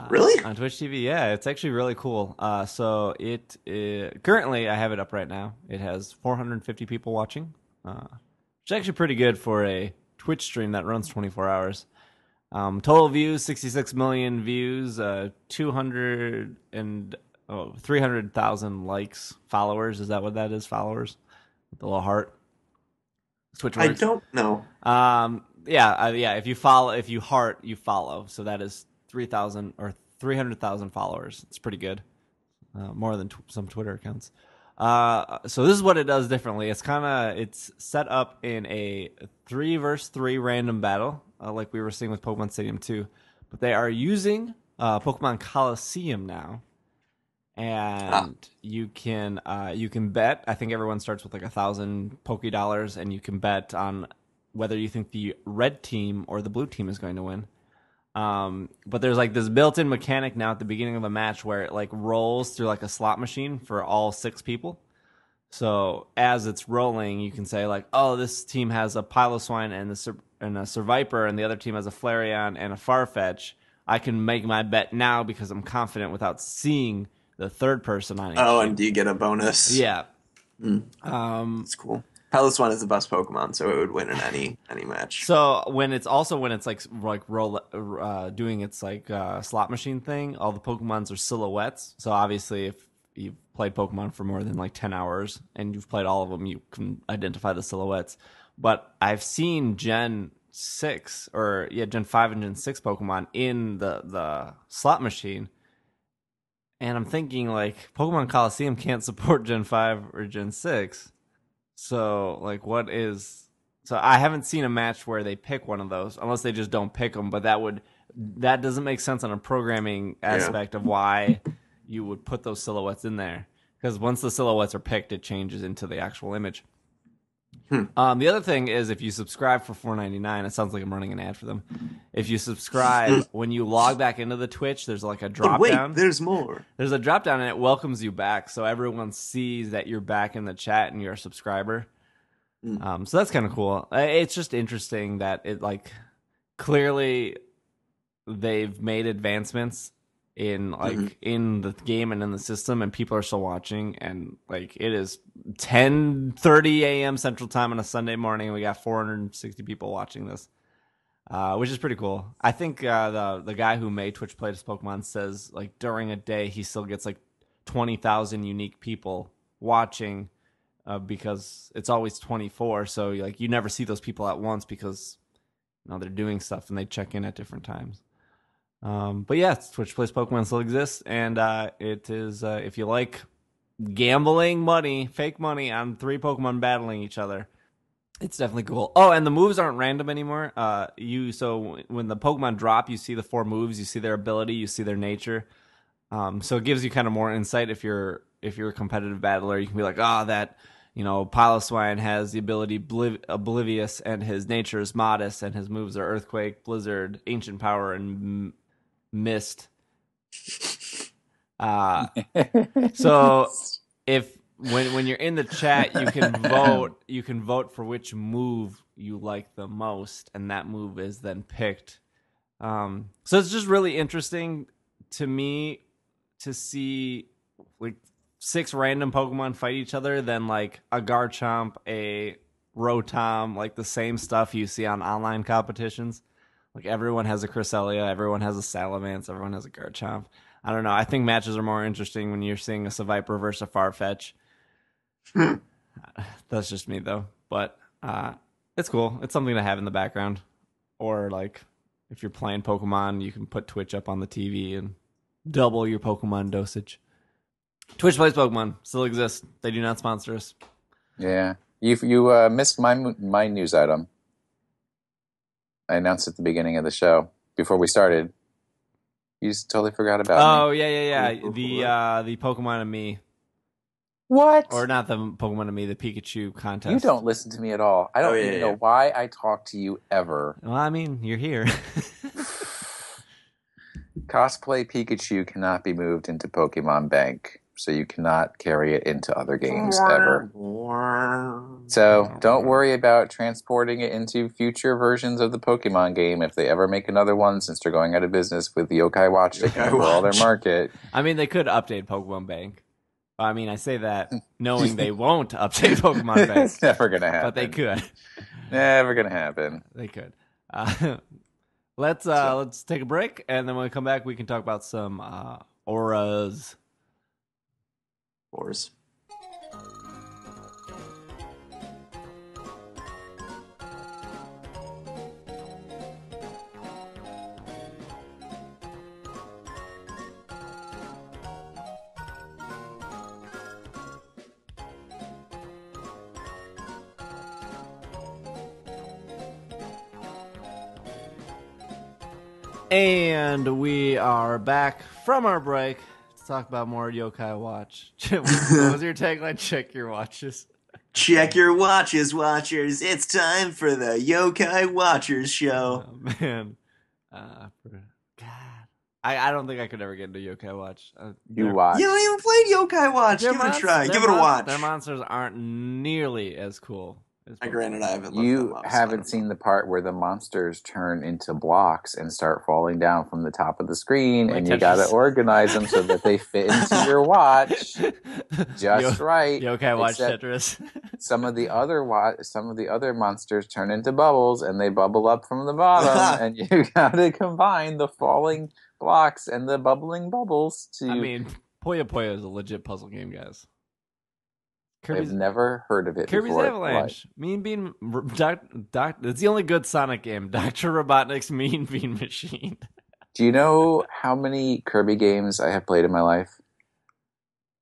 Really? On Twitch TV, yeah, it's actually really cool. So currently, I have it up right now. It has 450 people watching, which is actually pretty good for a Twitch stream that runs 24 hours. Total views, 66 million views, 300,000 likes, followers. Is that what that is? Followers with the little heart. Twitch works. I don't know. Yeah. If you heart, you follow. So that is 3,000 or 300,000 followers. It's pretty good. More than some Twitter accounts. So this is what it does differently. It's set up in a 3-versus-3 random battle, like we were seeing with Pokemon Stadium 2. But they are using Pokemon Coliseum now. And you can bet. I think everyone starts with like 1,000 Poké-Dollars, and you can bet on whether you think the red team or the blue team is going to win. But there's like this built-in mechanic now at the beginning of a match where it like rolls through like a slot machine for all 6 people. So as it's rolling, you can say like, oh, this team has a Piloswine and a Survivor, and the other team has a Flareon and a Farfetch. I can make my bet now because I'm confident without seeing the third person on each team. And do you get a bonus? Yeah. That's cool. Piloswine is the best Pokemon, so it would win in any match. So when it's like doing its like slot machine thing, all the Pokemons are silhouettes. So obviously, if you've played Pokemon for more than like 10 hours and you've played all of them, you can identify the silhouettes. But I've seen Gen 5 and Gen 6 Pokemon in the slot machine. And I'm thinking, like, Pokemon Coliseum can't support Gen 5 or Gen 6. So, like, So I haven't seen a match where they pick one of those, unless they just don't pick them. But that doesn't make sense on a programming aspect of why you would put those silhouettes in there. Because once the silhouettes are picked, it changes into the actual image. The other thing is if you subscribe for $4.99, it sounds like I'm running an ad for them. If you subscribe, when you log back into the Twitch, there's like a drop But wait, down. there's more. There's a drop down and it welcomes you back, so everyone sees that you're back in the chat and you're a subscriber. So that's kind of cool. It's just interesting that it like clearly they've made advancements in like in the game and in the system, and people are still watching. And like it is 10:30 a.m. Central Time on a Sunday morning, and we got 460 people watching this, which is pretty cool. I think the guy who made Twitch Play This Pokemon says like during a day he still gets like 20,000 unique people watching. Because it's always 24, so like you never see those people at once because they're doing stuff and they check in at different times. But yeah, Twitch Plays Pokemon still exists, and it is if you like gambling money, fake money on 3 Pokemon battling each other, it's definitely cool. Oh, and the moves aren't random anymore. So when the Pokemon drop, you see the 4 moves, you see their ability, you see their nature. So it gives you kind of more insight if you're a competitive battler. You can be like, that Piloswine has the ability Oblivious, and his nature is Modest, and his moves are Earthquake, Blizzard, Ancient Power, and Mist. So if when you're in the chat, you can vote for which move you like the most, and that move is then picked. So it's just really interesting to me to see like 6 random Pokemon fight each other than like a Garchomp, a Rotom, like the same stuff you see on online competitions. Like everyone has a Cresselia, everyone has a Salamence, everyone has a Garchomp. I don't know. I think matches are more interesting when you're seeing a Seviper versus a Farfetch. That's just me though. But it's cool. It's something to have in the background. Or like if you're playing Pokemon, you can put Twitch up on the TV and double your Pokemon dosage. Twitch Plays Pokemon still exists. They do not sponsor us. Yeah, you missed my news item. I announced at the beginning of the show before we started. You just totally forgot about me. Oh yeah. The Pokemon and Me. What? Or not the Pokemon and Me, the Pikachu contest. You don't listen to me at all. I don't even know why I talk to you ever. Well, I mean, you're here. Cosplay Pikachu cannot be moved into Pokemon Bank, so you cannot carry it into other games ever. So don't worry about transporting it into future versions of the Pokemon game if they ever make another one, since they're going out of business with the Yokai Watch to handle all their market. I mean, they could update Pokemon Bank. I mean, I say that knowing they won't update Pokemon Bank. It's never going to happen. But they could. Never going to happen. They could. Let's take a break, and then when we come back, we can talk about some auras. Auras. And we are back from our break to talk about more Yokai Watch. What was your tagline? Check your watches. Check your watches, watchers. It's time for the Yokai Watchers show. Oh, man. God. I don't think I could ever get into Yokai Watch. You watch. You haven't even played Yokai Watch. Give it a try. Give it a watch. Their monsters aren't nearly as cool. Granted, I haven't. You haven't seen the part where the monsters turn into blocks and start falling down from the top of the screen, and you got to organize them so that they fit into your watch just right. Yokai Watch Tetris. Some of the other monsters turn into bubbles, and they bubble up from the bottom, and you got to combine the falling blocks and the bubbling bubbles to. I mean, Puyo Puyo is a legit puzzle game, guys. I've never heard of it Kirby's before. Avalanche. Mean Bean... It's the only good Sonic game. Dr. Robotnik's Mean Bean Machine. Do you know how many Kirby games I have played in my life?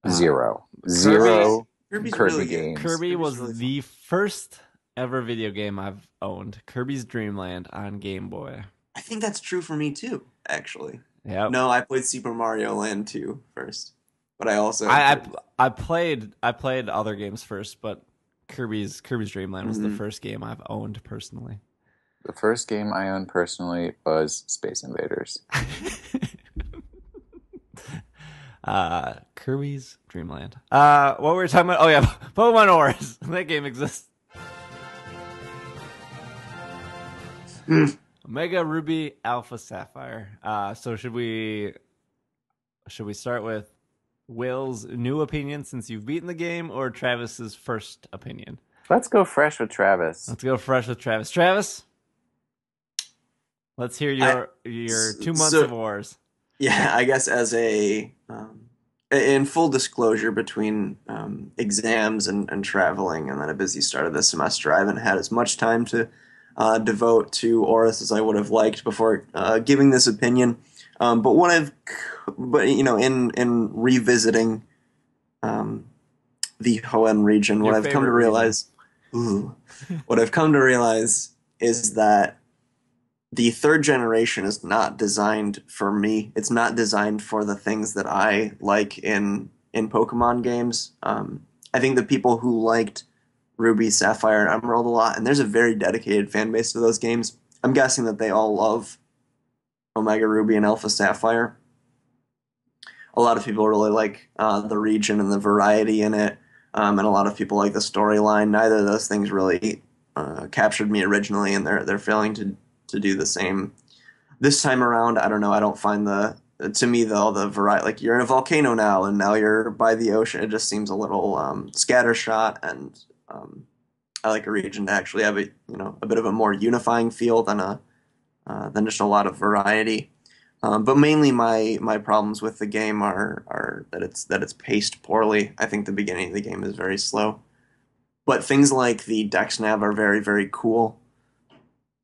Zero. Zero Kirby's Kirby really games. Kirby was really the first ever video game I've owned. Kirby's Dream Land on Game Boy. I think that's true for me too, actually. Yeah. No, I played Super Mario Land 2 first. But I also I played other games first, but Kirby's Dream Land was the first game I've owned personally. The first game I owned personally was Space Invaders. Kirby's Dream Land. What were we talking about? Oh yeah, Pokemon Ores. That game exists. Omega Ruby Alpha Sapphire. So should we start with Will's new opinion since you've beaten the game, or Travis's first opinion? Let's go fresh with Travis. Travis, let's hear your 2 months of Ores. Yeah, I guess as in full disclosure, between exams and traveling and then a busy start of the semester, I haven't had as much time to devote to Oris as I would have liked before giving this opinion. But in revisiting the Hoenn region, what I've come to realize is that the third generation is not designed for me. It's not designed for the things that I like in Pokemon games. I think the people who liked Ruby, Sapphire, and Emerald a lot, and there's a very dedicated fan base to those games. I'm guessing that they all love Omega Ruby and Alpha Sapphire. A lot of people really like the region and the variety in it, and a lot of people like the storyline. Neither of those things really captured me originally, and they're failing to do the same this time around. I don't know. I don't find to me though, the variety, like you're in a volcano now, and now you're by the ocean. It just seems a little scattershot, and I like a region to actually have a bit of a more unifying feel than just a lot of variety. But mainly my problems with the game are that it's paced poorly. I think the beginning of the game is very slow. But things like the Dex Nav are very, very cool.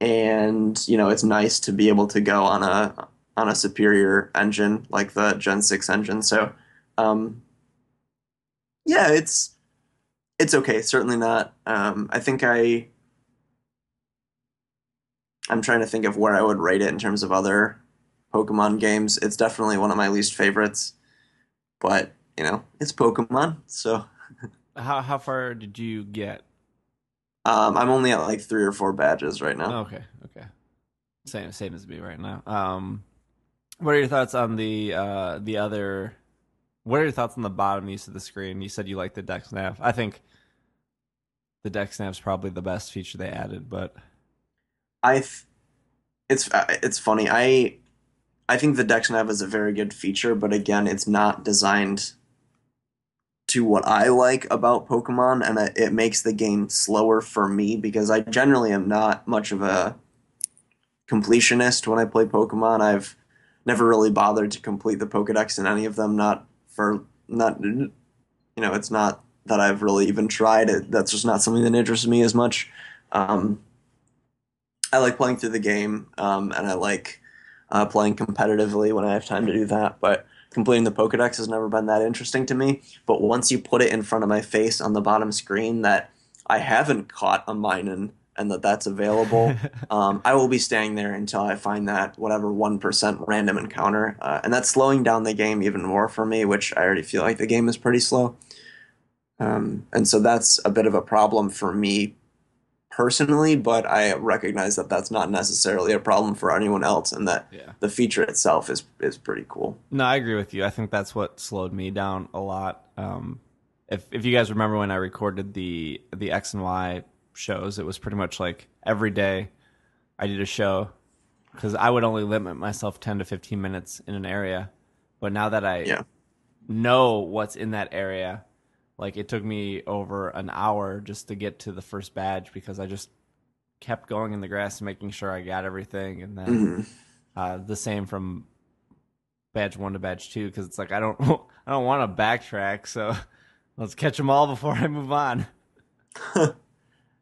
And, it's nice to be able to go on a superior engine like the Gen 6 engine. So yeah, it's okay. Certainly not. I think I'm trying to think of where I would rate it in terms of other Pokemon games. It's definitely one of my least favorites, but it's Pokemon. So how far did you get? I'm only at like 3 or 4 badges right now. Okay. Same as me right now. What are your thoughts on the other? What are your thoughts on the bottom use of the screen? You said you like the Dex Nav. I think the Dex Nav is probably the best feature they added, but it's funny. I think the Dex Nav is a very good feature, but again, it's not designed to what I like about Pokemon, and it makes the game slower for me because I generally am not much of a completionist when I play Pokemon. I've never really bothered to complete the Pokedex in any of them. It's not that I've really even tried it. That's just not something that interests me as much. I like playing through the game, and I like playing competitively when I have time to do that, but completing the Pokedex has never been that interesting to me. But once you put it in front of my face on the bottom screen that I haven't caught a Minun and that's available, I will be staying there until I find that whatever 1% random encounter. And that's slowing down the game even more for me, which I already feel like the game is pretty slow. And so that's a bit of a problem for me personally, but I recognize that that's not necessarily a problem for anyone else, and that the feature itself is pretty cool. No, I agree with you. I think that's what slowed me down a lot. If you guys remember when I recorded the X and Y shows, it was pretty much like every day I did a show because I would only limit myself 10 to 15 minutes in an area. But now that I know what's in that area, like it took me over an hour just to get to the first badge because I just kept going in the grass and making sure I got everything. And then the same from badge 1 to badge 2 because it's like I don't want to backtrack, so let's catch them all before I move on.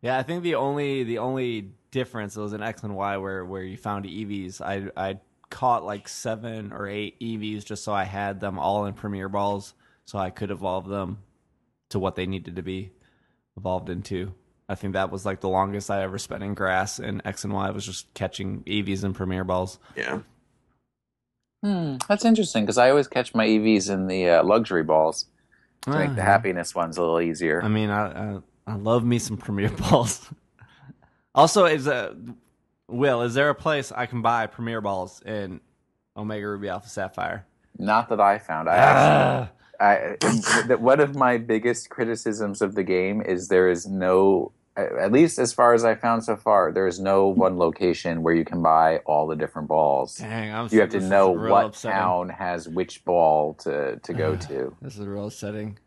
Yeah, I think the only difference was in X and Y where you found EVs. I caught like 7 or 8 EVs just so I had them all in Premier Balls so I could evolve them to what they needed to be evolved into. I think that was like the longest I ever spent in grass in X and Y was just catching EVs and Premier Balls. Yeah. That's interesting because I always catch my EVs in the luxury balls to make the happiness ones a little easier. I mean, I love me some Premier Balls. Also, is there a place I can buy Premier Balls in Omega Ruby Alpha Sapphire? Not that I found. One of my biggest criticisms of the game is there is no, at least as far as I found so far, there is no one location where you can buy all the different balls. Dang, you have to know what upsetting. town has which ball to go to. This is real upsetting.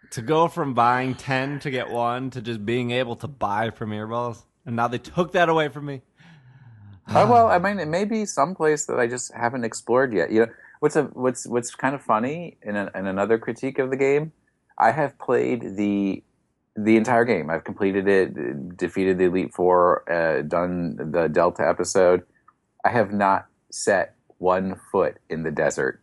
To go from buying 10 to get 1 to just being able to buy Premier Balls, and now they took that away from me. Oh, well, I mean, it may be someplace that I just haven't explored yet. You know, what's kind of funny in another critique of the game, I have played the entire game. I've completed it, defeated the Elite Four, done the Delta episode. I have not set one foot in the desert.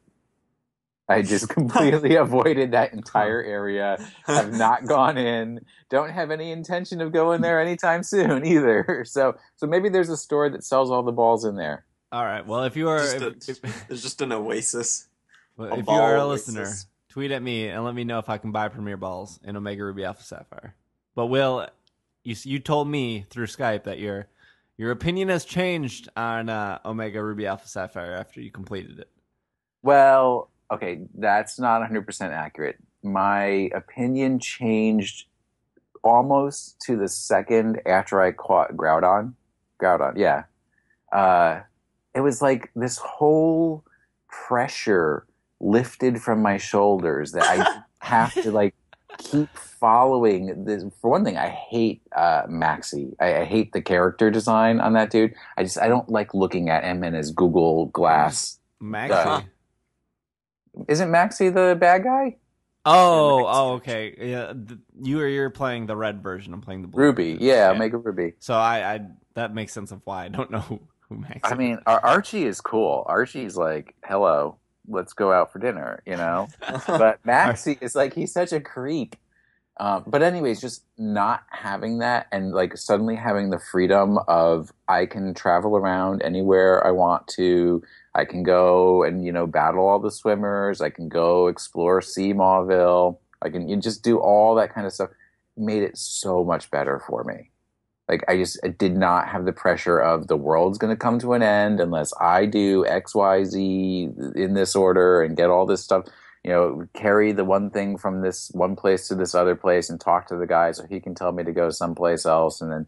I just completely avoided that entire area. Have not gone in. Don't have any intention of going there anytime soon either. So maybe there's a store that sells all the balls in there. All right. Well, if you are, there's just an oasis. Well, if you are a listener, tweet at me and let me know if I can buy Premier Balls in Omega Ruby Alpha Sapphire. But Will, you told me through Skype that your opinion has changed on Omega Ruby Alpha Sapphire after you completed it. Well, okay, that's not 100% accurate. My opinion changed almost to the second after I caught Groudon. Yeah. It was like this whole pressure lifted from my shoulders that I have to like keep following this. For one thing, I hate Maxie. I hate the character design on that dude. I don't like looking at him in his Google Glass. Maxie. Isn't Maxie the bad guy? Oh, okay. Yeah, you're playing the red version. I'm playing the blue. Ruby, version. yeah, Omega Ruby. So I that makes sense of why I don't know who Maxie. I mean, Archie is cool. Archie's like, hello, let's go out for dinner, you know. But Maxie is like, he's such a creep. But anyways, just not having that and like suddenly having the freedom of I can travel around anywhere I want to. I can go and, you know, battle all the swimmers. I can go explore Sea Mauville. You just do all that kind of stuff. Made it so much better for me. Like, I did not have the pressure of the world's going to come to an end unless I do X, Y, Z in this order and get all this stuff. You know, carry the one thing from this one place to this other place and talk to the guy so he can tell me to go someplace else. And then,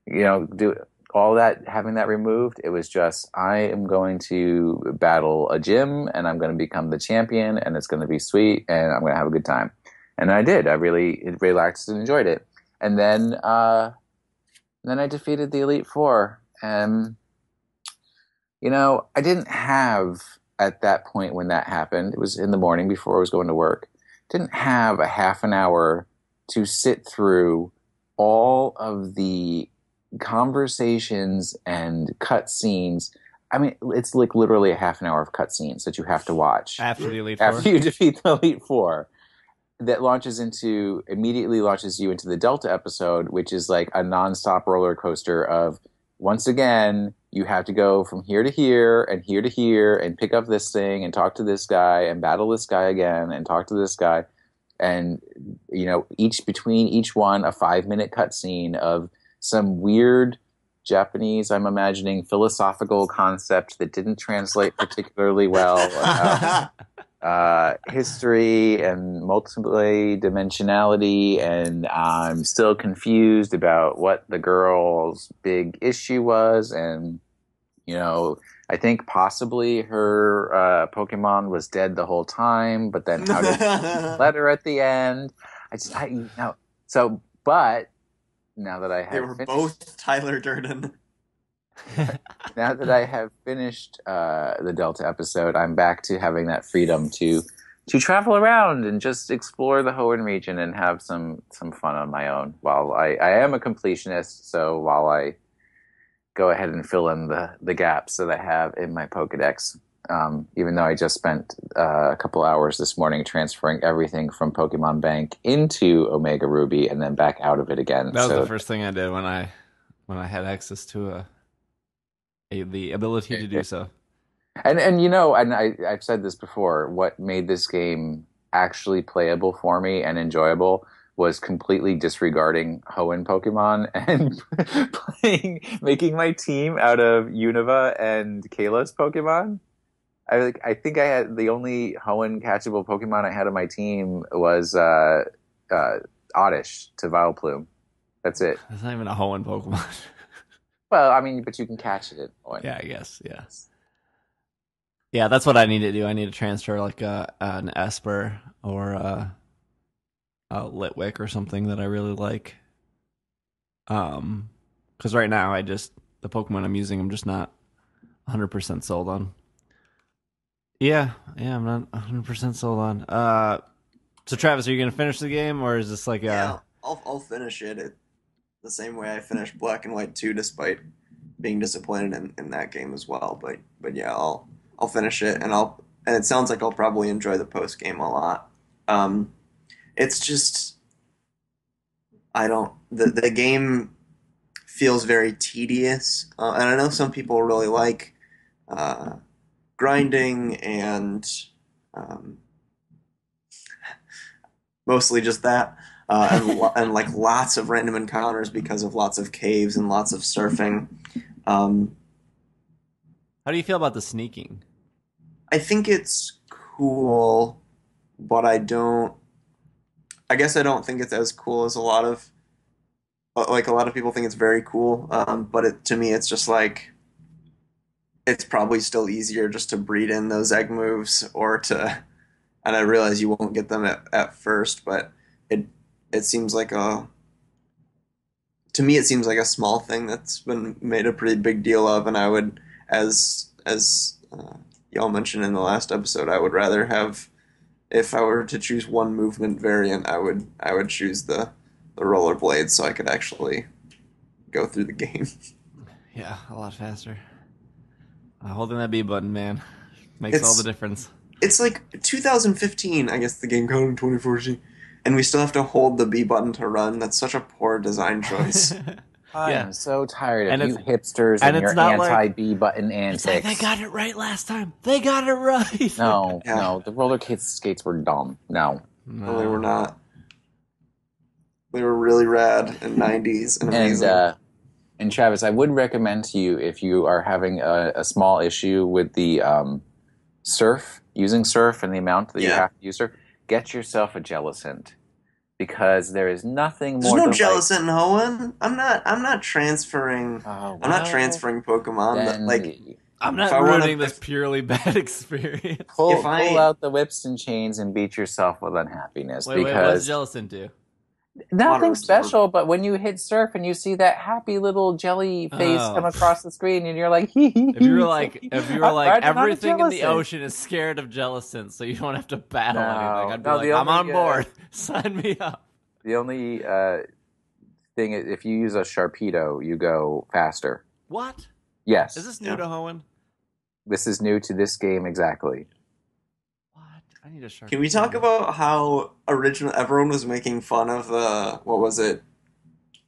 you know, do all that, having that removed, it was just, I am going to battle a gym and I'm going to become the champion and it's going to be sweet and I'm going to have a good time. And I did. I really relaxed and enjoyed it. And then I defeated the Elite Four. And, you know, I didn't have, at that point when that happened, it was in the morning before I was going to work, didn't have a half an hour to sit through all of the conversations and cutscenes. I mean, it's like literally a half an hour of cutscenes that you have to watch after the Elite Four. After you defeat the Elite Four, that immediately launches you into the Delta episode, which is like a nonstop roller coaster of, once again, you have to go from here to here and here to here and pick up this thing and talk to this guy and battle this guy again and talk to this guy. And, you know, between each one, a 5-minute cutscene of some weird Japanese, I'm imagining, philosophical concept that didn't translate particularly well. History and multi-dimensionality, and I'm still confused about what the girl's big issue was. And, you know, I think possibly her Pokemon was dead the whole time, but then how did she let her at the end? But now that I have, they were both Tyler Durden. Now that I have finished the Delta episode, I'm back to having that freedom to travel around and just explore the Hoenn region and have some fun on my own. While I am a completionist, so while I go ahead and fill in the gaps that I have in my Pokedex, even though I just spent a couple hours this morning transferring everything from Pokemon Bank into Omega Ruby and then back out of it again. That was the first thing I did when I had access to the ability to do so. And you know, and I've said this before, what made this game actually playable for me and enjoyable was completely disregarding Hoenn Pokemon and making my team out of Unova and Kayla's Pokemon. I think I had the only Hoenn catchable Pokemon I had on my team was Oddish to Vileplume. That's it. That's not even a Hoenn Pokemon. Well, I mean, but you can catch it. Yeah, I guess. Yeah. Yeah, that's what I need to do. I need to transfer like an Esper or a Litwick or something that I really like. Because right now the Pokemon I'm using, I'm just not 100% sold on. Yeah, I'm not 100% sold on. So Travis, are you gonna finish the game, or is this like Yeah, I'll finish it the same way I finished Black and White 2, despite being disappointed in that game as well. But yeah, I'll finish it, and it sounds like I'll probably enjoy the post game a lot. It's just the game feels very tedious, and I know some people really like grinding and mostly just that. And like lots of random encounters because of lots of caves and lots of surfing. how do you feel about the sneaking? I think it's cool, but I guess I don't think it's as cool as a lot of people think it's very cool. But to me, it's just like it's probably still easier just to breed in those egg moves and I realize you won't get them at first, but it seems like to me it seems like a small thing that's been made a pretty big deal of, and I would, as y'all mentioned in the last episode, I would rather have, if I were to choose one movement variant, I would choose the rollerblades so I could actually go through the game. Yeah, a lot faster. Holding that B button, man, makes all the difference. It's like 2015, I guess the game came out in 2014, and we still have to hold the B button to run. That's such a poor design choice. I'm so tired of you hipsters and your anti-B button antics. Like they got it right last time. They got it right. No, the roller skates were dumb. No, they were not. They were really rad in '90s and amazing. And Travis, I would recommend to you, if you are having a small issue with the using surf and the amount that you have to use surf, get yourself a Jellicent, because there is nothing more. There's no Jellicent in Hoenn. I'm not transferring. I'm not transferring Pokemon. I'm not ruining this purely bad experience. Pull out the whips and chains and beat yourself with unhappiness. Wait, what does Jellicent do? Nothing special, but when you hit surf and you see that happy little jelly face come across the screen, and you're like, if you were like everything in the ocean is scared of Jellicent, so you don't have to battle anything. I'd be like, I'm on board. Sign me up. The only thing is, if you use a Sharpedo, you go faster. What? Yes. Is this new to Hoenn? This is new to this game, exactly. I need a Sharpedo. Can we talk about how everyone was making fun of the, what was it,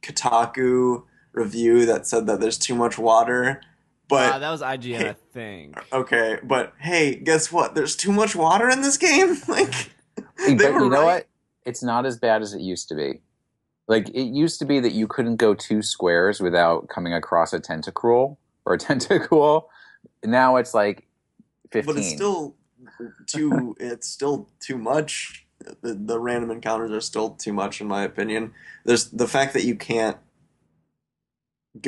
Kotaku review that said that there's too much water, but that was IGN, I think. Okay, but hey, guess what? There's too much water in this game. Like, but you know what? It's not as bad as it used to be. Like, it used to be that you couldn't go 2 squares without coming across a tentacle or a tentacool. Now it's like 15. But it's still too much. The random encounters are still too much, in my opinion. There's the fact that you can't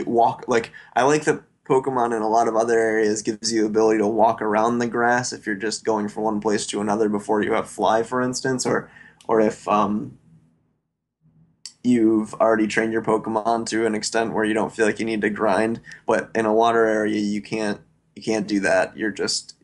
walk. Like, I like that Pokemon in a lot of other areas gives you the ability to walk around the grass if you're just going from one place to another before you have Fly, for instance, or if you've already trained your Pokemon to an extent where you don't feel like you need to grind. But in a water area, you can't do that. You're just,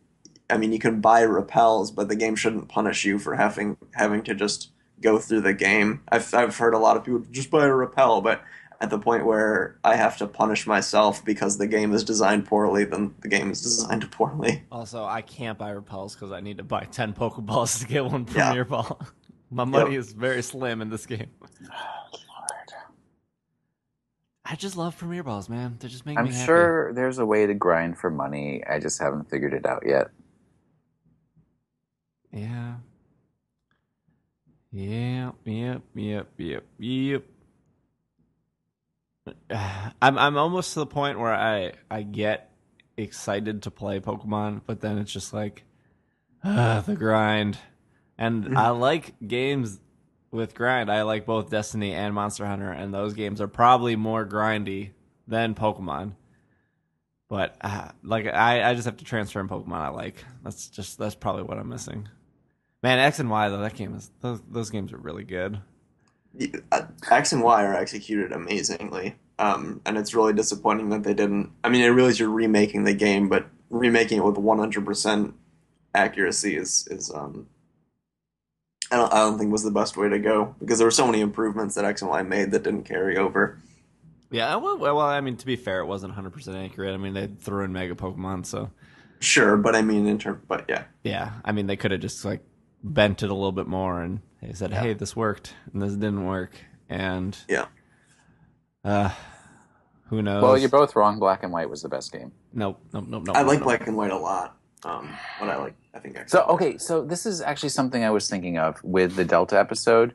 I mean, you can buy repels, but the game shouldn't punish you for having to just go through the game. I've heard a lot of people just buy a repel, but at the point where I have to punish myself because the game is designed poorly, then the game is designed poorly. Also, I can't buy repels because I need to buy 10 Pokeballs to get one Premier Ball. My money is very slim in this game. Oh, Lord. I just love Premier Balls, man. They just make me happy. I'm sure there's a way to grind for money. I just haven't figured it out yet. Yeah. I'm almost to the point where I get excited to play Pokemon, but then it's just like the grind. And I like games with grind. I like both Destiny and Monster Hunter, and those games are probably more grindy than Pokemon. But like I just have to transfer in Pokemon I like. That's probably what I'm missing. Man, X and Y though, that game is those games are really good. X and Y are executed amazingly, and it's really disappointing that they didn't. I mean, I realize you're remaking the game, but remaking it with 100% accuracy is I don't think was the best way to go because there were so many improvements that X and Y made that didn't carry over. Yeah, well, I mean, to be fair, it wasn't 100% accurate. I mean, they threw in Mega Pokemon, so Sure, but I mean, yeah. yeah. I mean, they could have just like bent it a little bit more and they said, "Hey, this worked and this didn't work," and Yeah. Who knows? Well, you're both wrong. Black and White was the best game. Nope. I like Black and White a lot. But I think X. So this is actually something I was thinking of with the Delta episode,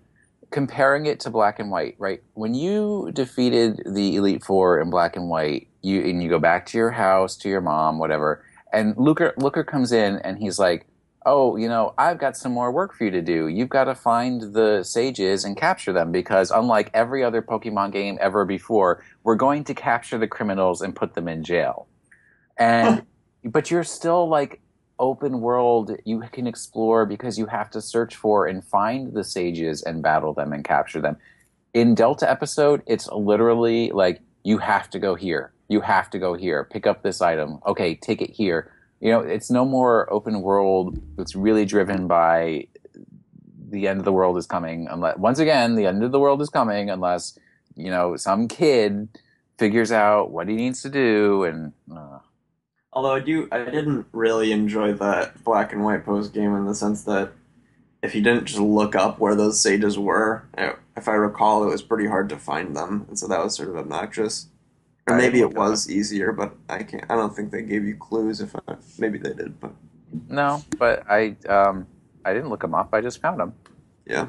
comparing it to Black and White, right? When you defeated the Elite Four in Black and White, you go back to your house, to your mom, whatever, and Looker comes in and he's like, "Oh, I've got some more work for you to do. You've got to find the sages and capture them because unlike every other Pokemon game ever before, we're going to capture the criminals and put them in jail." And but you're still like open world. You can explore because you have to search for and find the sages and battle them and capture them. In Delta episode, it's literally like you have to go here. You have to go here. Pick up this item. Okay, take it here. It's no more open world. It's really driven by the end of the world is coming. Once again, the end of the world is coming unless, some kid figures out what he needs to do. And Although I didn't really enjoy that Black and White post game in the sense that if you didn't just look up where those sages were, if I recall, it was pretty hard to find them, and so that was sort of obnoxious. Or maybe it was easier, but I don't think they gave you clues. Maybe they did, but no. But I didn't look them up. I just found them. Yeah,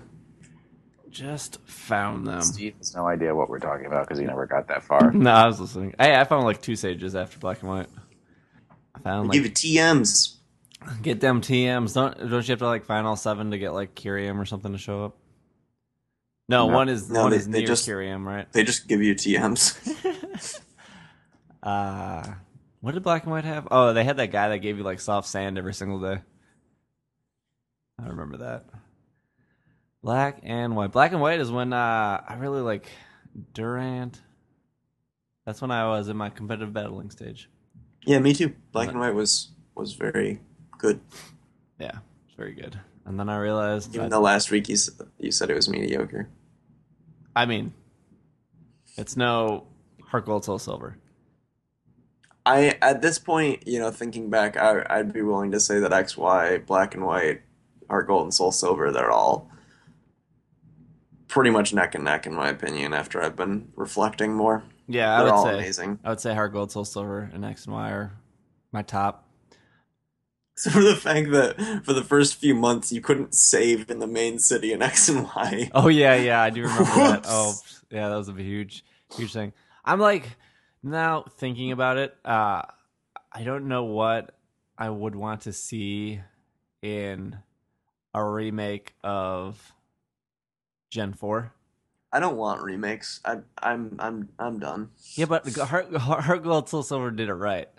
just found them. Steve has no idea what we're talking about because he never got that far. No, I was listening. Hey, I found like 2 sages after Black and White. I found give it TMs. Get them TMs. Don't you have to like find all 7 to get like Kyrium or something to show up? No, one is near Kyrium, right? They just give you TMs. What did Black and White have? Oh, they had that guy that gave you like soft sand every single day. I remember that. Black and White. Black and White is when I really like Durant. That's when I was in my competitive battling stage. Yeah, me too. Black and White was very good. Yeah, it's very good. And then I realized even though last week you said it was mediocre. I mean, it's no Heart Gold Soul Silver. At this point, thinking back, I'd be willing to say that XY, Black and White, Heart Gold, and Soul Silver, they're all pretty much neck and neck in my opinion. After I've been reflecting more, yeah, they're all amazing. I would say Heart Gold, Soul Silver, and X and Y are my top. So for the fact that for the first few months you couldn't save in the main city in X and Y. Oh yeah, I do remember that. Oh yeah, that was a huge thing. I'm like now thinking about it. I don't know what I would want to see in a remake of Gen 4. I don't want remakes. I'm done. Yeah, but Heart Gold Soul Silver did it right.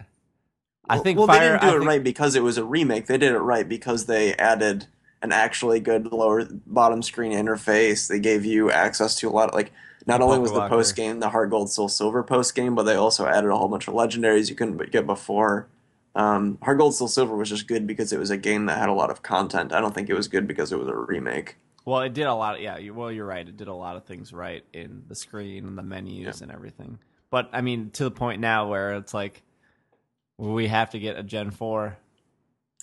I think they didn't do it right because it was a remake. They did it right because they added an actually good lower bottom screen interface. They gave you access to a lot of not only was the post game the Heart Gold Soul Silver post game, but they also added a whole bunch of legendaries you couldn't get before. Heart Gold Soul Silver was just good because it was a game that had a lot of content. I don't think it was good because it was a remake. Well, it did a lot. You're right. It did a lot of things right in the screen and the menus and everything. But I mean, to the point now where it's like we have to get a Gen 4.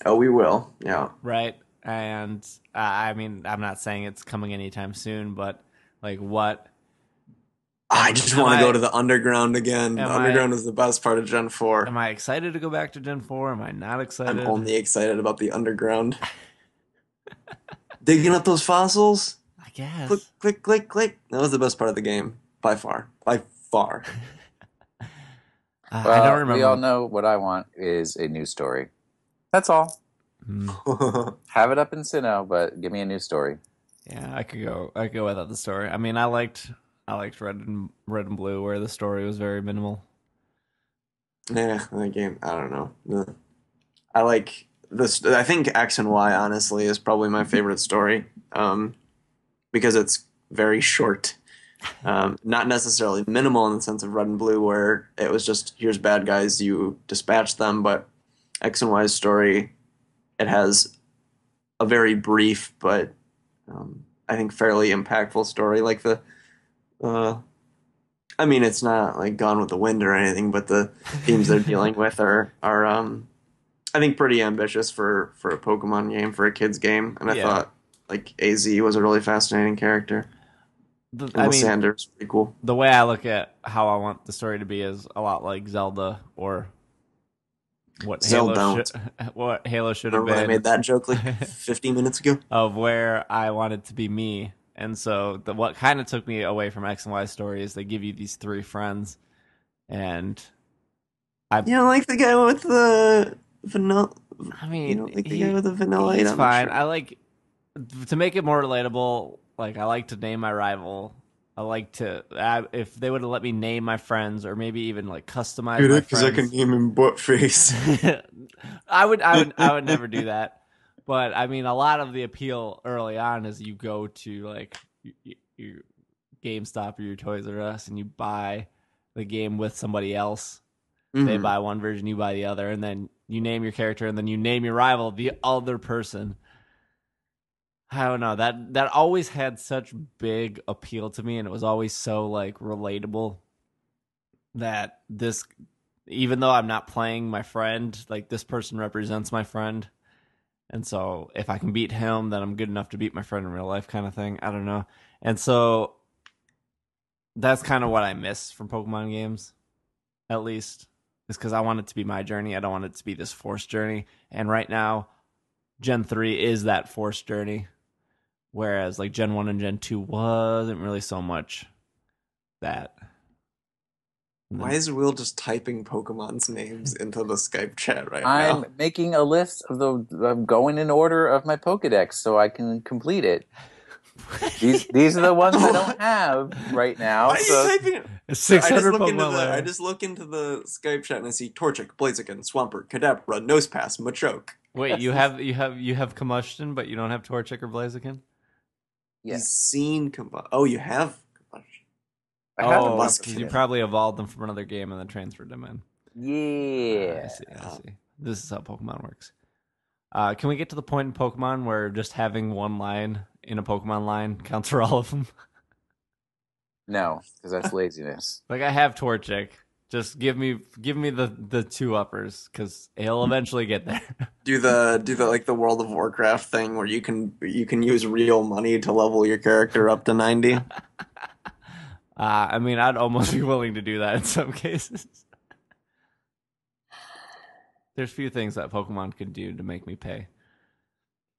Oh, we will. Yeah. Right. And I mean, I'm not saying it's coming anytime soon, but like what? I just want to go to the Underground again. The Underground is the best part of Gen 4. Am I excited to go back to Gen 4? Am I not excited? I'm only excited about the Underground. Digging up those fossils? Click, guess. click, click, click. That was the best part of the game. By far. By far. I don't Well, remember. we all know what I want is a new story. That's all. Have it up in Sinnoh, but give me a new story. Yeah, I could go without the story. I mean, I liked Red and Blue, where the story was very minimal. Yeah, that game, I don't know. I like this. I think X and Y, honestly, is probably my favorite story because it's very short. Not necessarily minimal in the sense of Red and Blue, where it was just here's bad guys, you dispatch them. But X and Y's story, it has a very brief but I think fairly impactful story. Like I mean, it's not like Gone with the Wind or anything, but the themes they're dealing with are I think pretty ambitious for a Pokemon game, for a kids game. And I Yeah. thought like AZ was a really fascinating character. And Lysander's pretty cool. The way I look at how I want the story to be is a lot like Zelda or what Halo should have Remember when I been. made that joke like 50 minutes ago? Of where I wanted to be me. And so what kind of took me away from X and Y story is they give you these three friends, and You don't like the guy with the vanilla? I mean, you don't like the guy with the vanilla? He's I'm fine. sure. I like to make it more relatable. Like I like to name my rival. I like to if they would have let me name my friends, or maybe even like customize my Because I friends. can name him Buttface. I would never do that. But I mean, a lot of the appeal early on is you go to like your GameStop or your Toys R Us and you buy the game with somebody else. They buy one version, you buy the other, and then you name your character, and then you name your rival the other person. I don't know, that always had such big appeal to me, and it was always so like relatable that this, even though I'm not playing my friend, like this person represents my friend. And so if I can beat him, then I'm good enough to beat my friend in real life, kind of thing. I don't know. And so that's kind of what I miss from Pokemon games, at least, is because I want it to be my journey. I don't want it to be this forced journey. And right now, Gen 3 is that forced journey, whereas like Gen 1 and Gen 2 wasn't really so much that. Why is Will just typing Pokemon's names into the Skype chat right I'm now? making a list of I'm going in order of my Pokedex so I can complete it. These are the ones I don't have right now. Why are you typing it? 600 Pokemon I just look into the Skype chat and I see Torchic, Blaziken, Swampert, Kadabra, Nosepass, Machoke. Wait, you have Combustion, but you don't have Torchic or Blaziken? Yeah. He's seen Oh, you have Combustion. I have Oh, Musk. because you probably evolved them from another game and then transferred them in. Yeah. I see. This is how Pokemon works. Can we get to the point in Pokemon where just having one line in a Pokemon line counts for all of them? No, because that's laziness. Like I have Torchic. Just give me the two uppers, because he'll eventually get there. Do the like the World of Warcraft thing where you can use real money to level your character up to 90. I mean, I'd almost be willing to do that in some cases. There's few things that Pokemon can do to make me pay.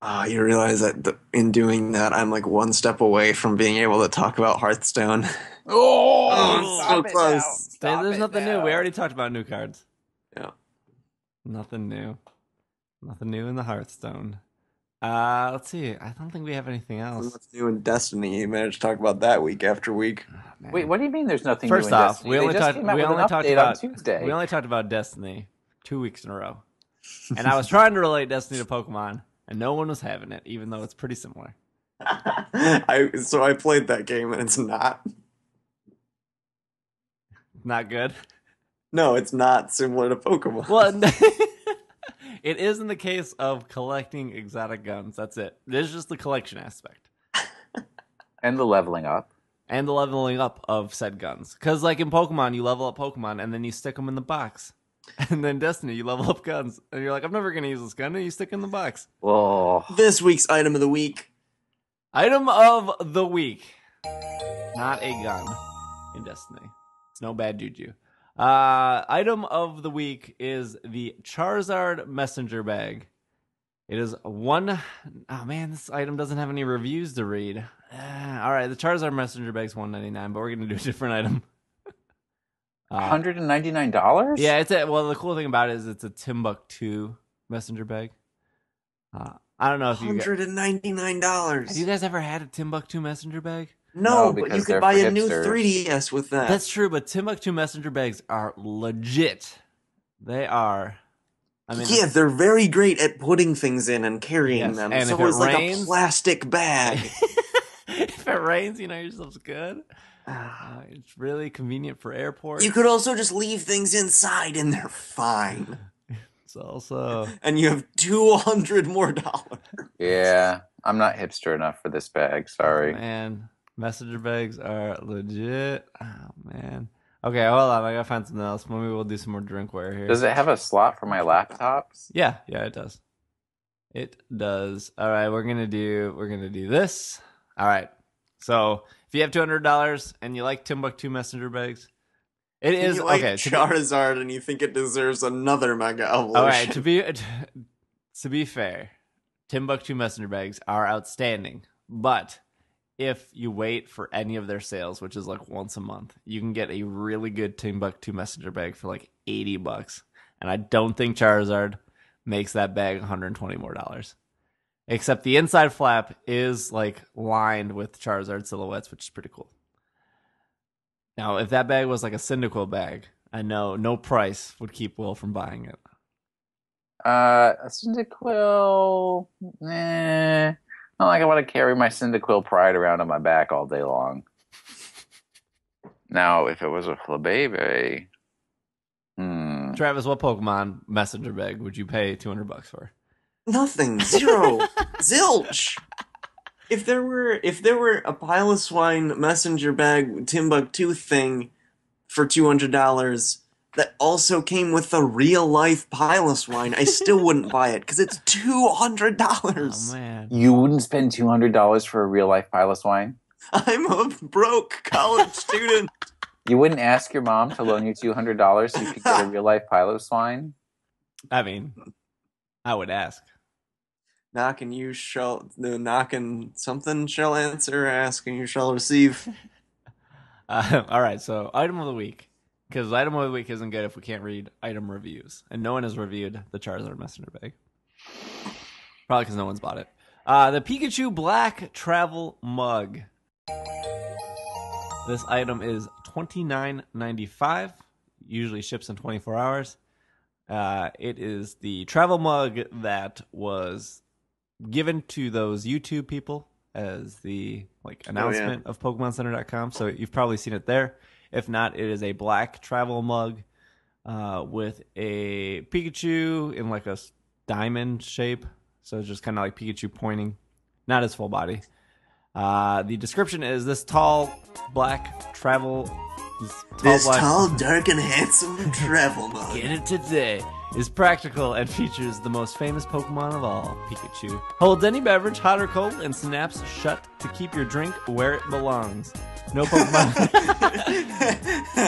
You realize that in doing that, I'm like one step away from being able to talk about Hearthstone. Oh, so close. There's nothing new. We already talked about new cards. Yeah. Nothing new. Nothing new in the Hearthstone. Let's see. I don't think we have anything else. What's new in Destiny? You managed to talk about that week after week. Man. Wait, what do you mean there's nothing First new in off, Destiny? we only They just talked came out with an update on Tuesday. we only talked about Destiny 2 weeks in a row. And I was trying to relate Destiny to Pokemon, and no one was having it, even though it's pretty similar. I played that game and it's not. Not good. No, it's not similar to Pokemon. Well, it is in the case of collecting exotic guns. That's it. There's just the collection aspect. And the leveling up. And the leveling up of said guns. Because like in Pokemon, you level up Pokemon and then you stick them in the box. And then Destiny, you level up guns. And you're like, I'm never going to use this gun. And you stick it in the box. Oh. This week's item of the week. Item of the week. Not a gun in Destiny. It's no bad juju. Item of the week is the Charizard Messenger Bag. It is one... Oh man, this item doesn't have any reviews to read. All right, the Charizard messenger bag's $199, but we're gonna do a different item. $199? Yeah, well, the cool thing about it is it's a Timbuktu messenger bag. I don't know if you $199. have you guys ever had a Timbuktu messenger bag? No, No, but you because could they're buy for a new hipsters. 3DS with that. That's true, but Timbuktu messenger bags are legit. They are. I mean, yeah, they're very great at putting things in and carrying Yes, them. and So if it it's like rains- a plastic bag. if it rains, you know yourself's good. It's really convenient for airports. You could also just leave things inside and they're fine. It's also And you have $200 more. Yeah, I'm not hipster enough for this bag. Sorry. man, messenger bags are legit. Oh man. Okay, hold on. I gotta find something else. Maybe we'll do some more drinkware here. Does it have a slot for my laptops? Yeah, it does. It does. All right, we're gonna do this. All right. So if you have $200 and you like Timbuktu messenger bags, it is You like okay. Charizard and you think it deserves another Mega Evolution. All right. To be fair, Timbuktu messenger bags are outstanding, but if you wait for any of their sales, which is like once a month, you can get a really good Timbuktu messenger bag for like $80. And I don't think Charizard makes that bag $120 more. Except the inside flap is like lined with Charizard silhouettes, which is pretty cool. Now, if that bag was like a Cyndaquil bag, I know no price would keep Will from buying it. A Cyndaquil, I don't like I want to carry my Cyndaquil pride around on my back all day long. Now, if it was a Flabébé, Travis, what Pokemon messenger bag would you pay $200 for? Nothing. Zero. Zilch. If there were a Piloswine messenger bag Timbuktu thing for $200 that also came with a real life Piloswine, I still wouldn't buy it because it's $200. Oh man. you wouldn't spend $200 for a real life Piloswine? I'm a broke college student. You wouldn't ask your mom to loan you $200 so you could get a real life Piloswine? I mean, I would ask. Knocking you shall knocking something shall answer, asking you shall receive. All right, so item of the week. Because item of the week isn't good if we can't read item reviews. And no one has reviewed the Charizard messenger bag. Probably because no one's bought it. The Pikachu Black Travel Mug. This item is $29.95. Usually ships in 24 hours. It is the travel mug that was given to those YouTube people as the announcement of PokemonCenter.com. So you've probably seen it there. If not, it is a black travel mug with a Pikachu in like a diamond shape. So it's just kind of like Pikachu pointing, not his full body. The description is this tall, black travel... This tall, dark, and handsome travel mug. Get it today. Is practical and features the most famous Pokemon of all, Pikachu. Holds any beverage, hot or cold, and snaps shut to keep your drink where it belongs. No Pokemon.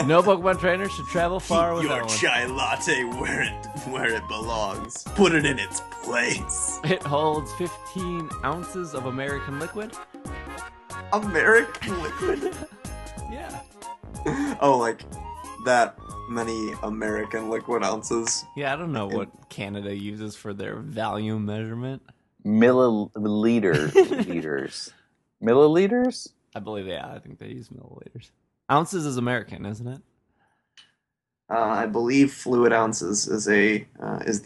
No Pokemon trainer should travel far Keep without your one. chai latte where it belongs. Put it in its place. It holds 15 ounces of American liquid. American liquid. Yeah. Oh, like that many American liquid ounces. Yeah, I don't know what Canada uses for their volume measurement. Liters. Milliliters? I believe, yeah, I think they use milliliters. Ounces is American, isn't it? I believe fluid ounces is the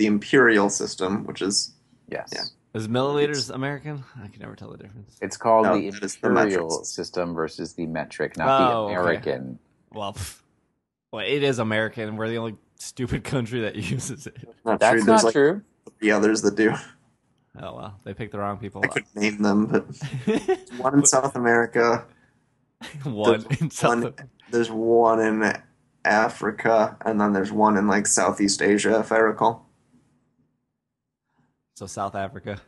imperial system, which is Yes. Yeah. Is milliliters American? I can never tell the difference. It's called No, the that is the metric imperial system versus the metric, not the Oh, okay. American. Well, it is American. We're the only stupid country that uses it. not That's true. There's not true. the others that do. Oh, well, they picked the wrong people. I couldn't name them, but one in South America. One in South. There's one in Africa, and then there's one in like Southeast Asia, if I recall. So South Africa.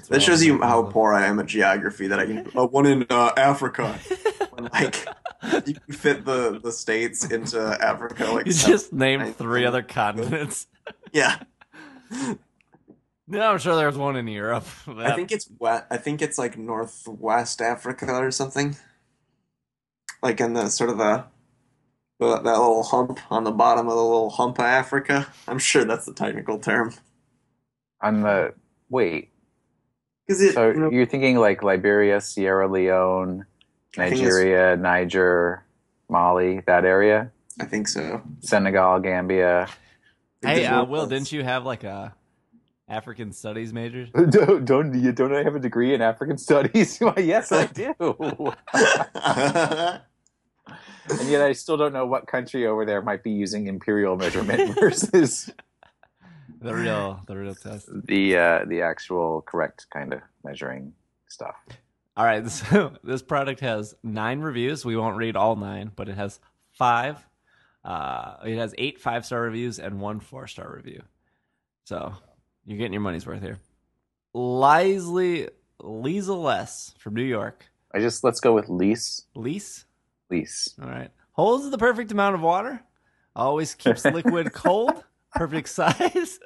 That shows you how poor I am at geography. That I can one in Africa. When, like you can fit the states into Africa. Like You just named 3 other continents. yeah. No, I'm sure there's one in Europe. I think it's wet. I think it's like Northwest Africa or something. Like in the sort of that little hump on the bottom of the little hump of Africa. I'm sure that's the technical term. On the wait, Because it, so you're thinking like Liberia, Sierra Leone, I think Nigeria, Niger, Mali, that area, I think so. Senegal, Gambia. Hey, Will, didn't you have like a African studies major? Don't I have a degree in African studies? Why, yes, I do. And yet, I still don't know what country over there might be using imperial measurement versus the real test. the actual correct kind of measuring stuff. All right, so this product has 9 reviews. We won't read all 9, but it has 5. It has 8 5-star reviews and 1 4-star review. So you're getting your money's worth here. Lisa Less from New York. Let's go with lease. Lease? Lease. All right. Holds the perfect amount of water. Always keeps liquid cold. Perfect size.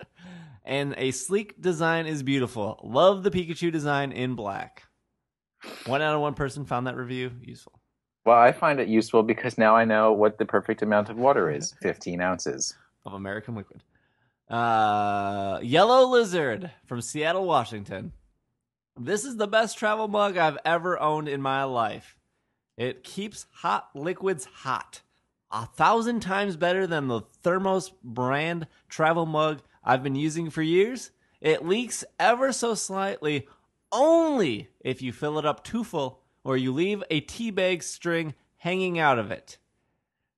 And a sleek design is beautiful. Love the Pikachu design in black. 1 out of 1 person found that review useful. Well, I find it useful because now I know what the perfect amount of water is. 15 ounces. Of American liquid. Yellow Lizard from Seattle, Washington. This is the best travel mug I've ever owned in my life. It keeps hot liquids hot. 1,000 times better than the Thermos brand travel mug I've been using for years. It leaks ever so slightly only if you fill it up too full or you leave a tea bag string hanging out of it.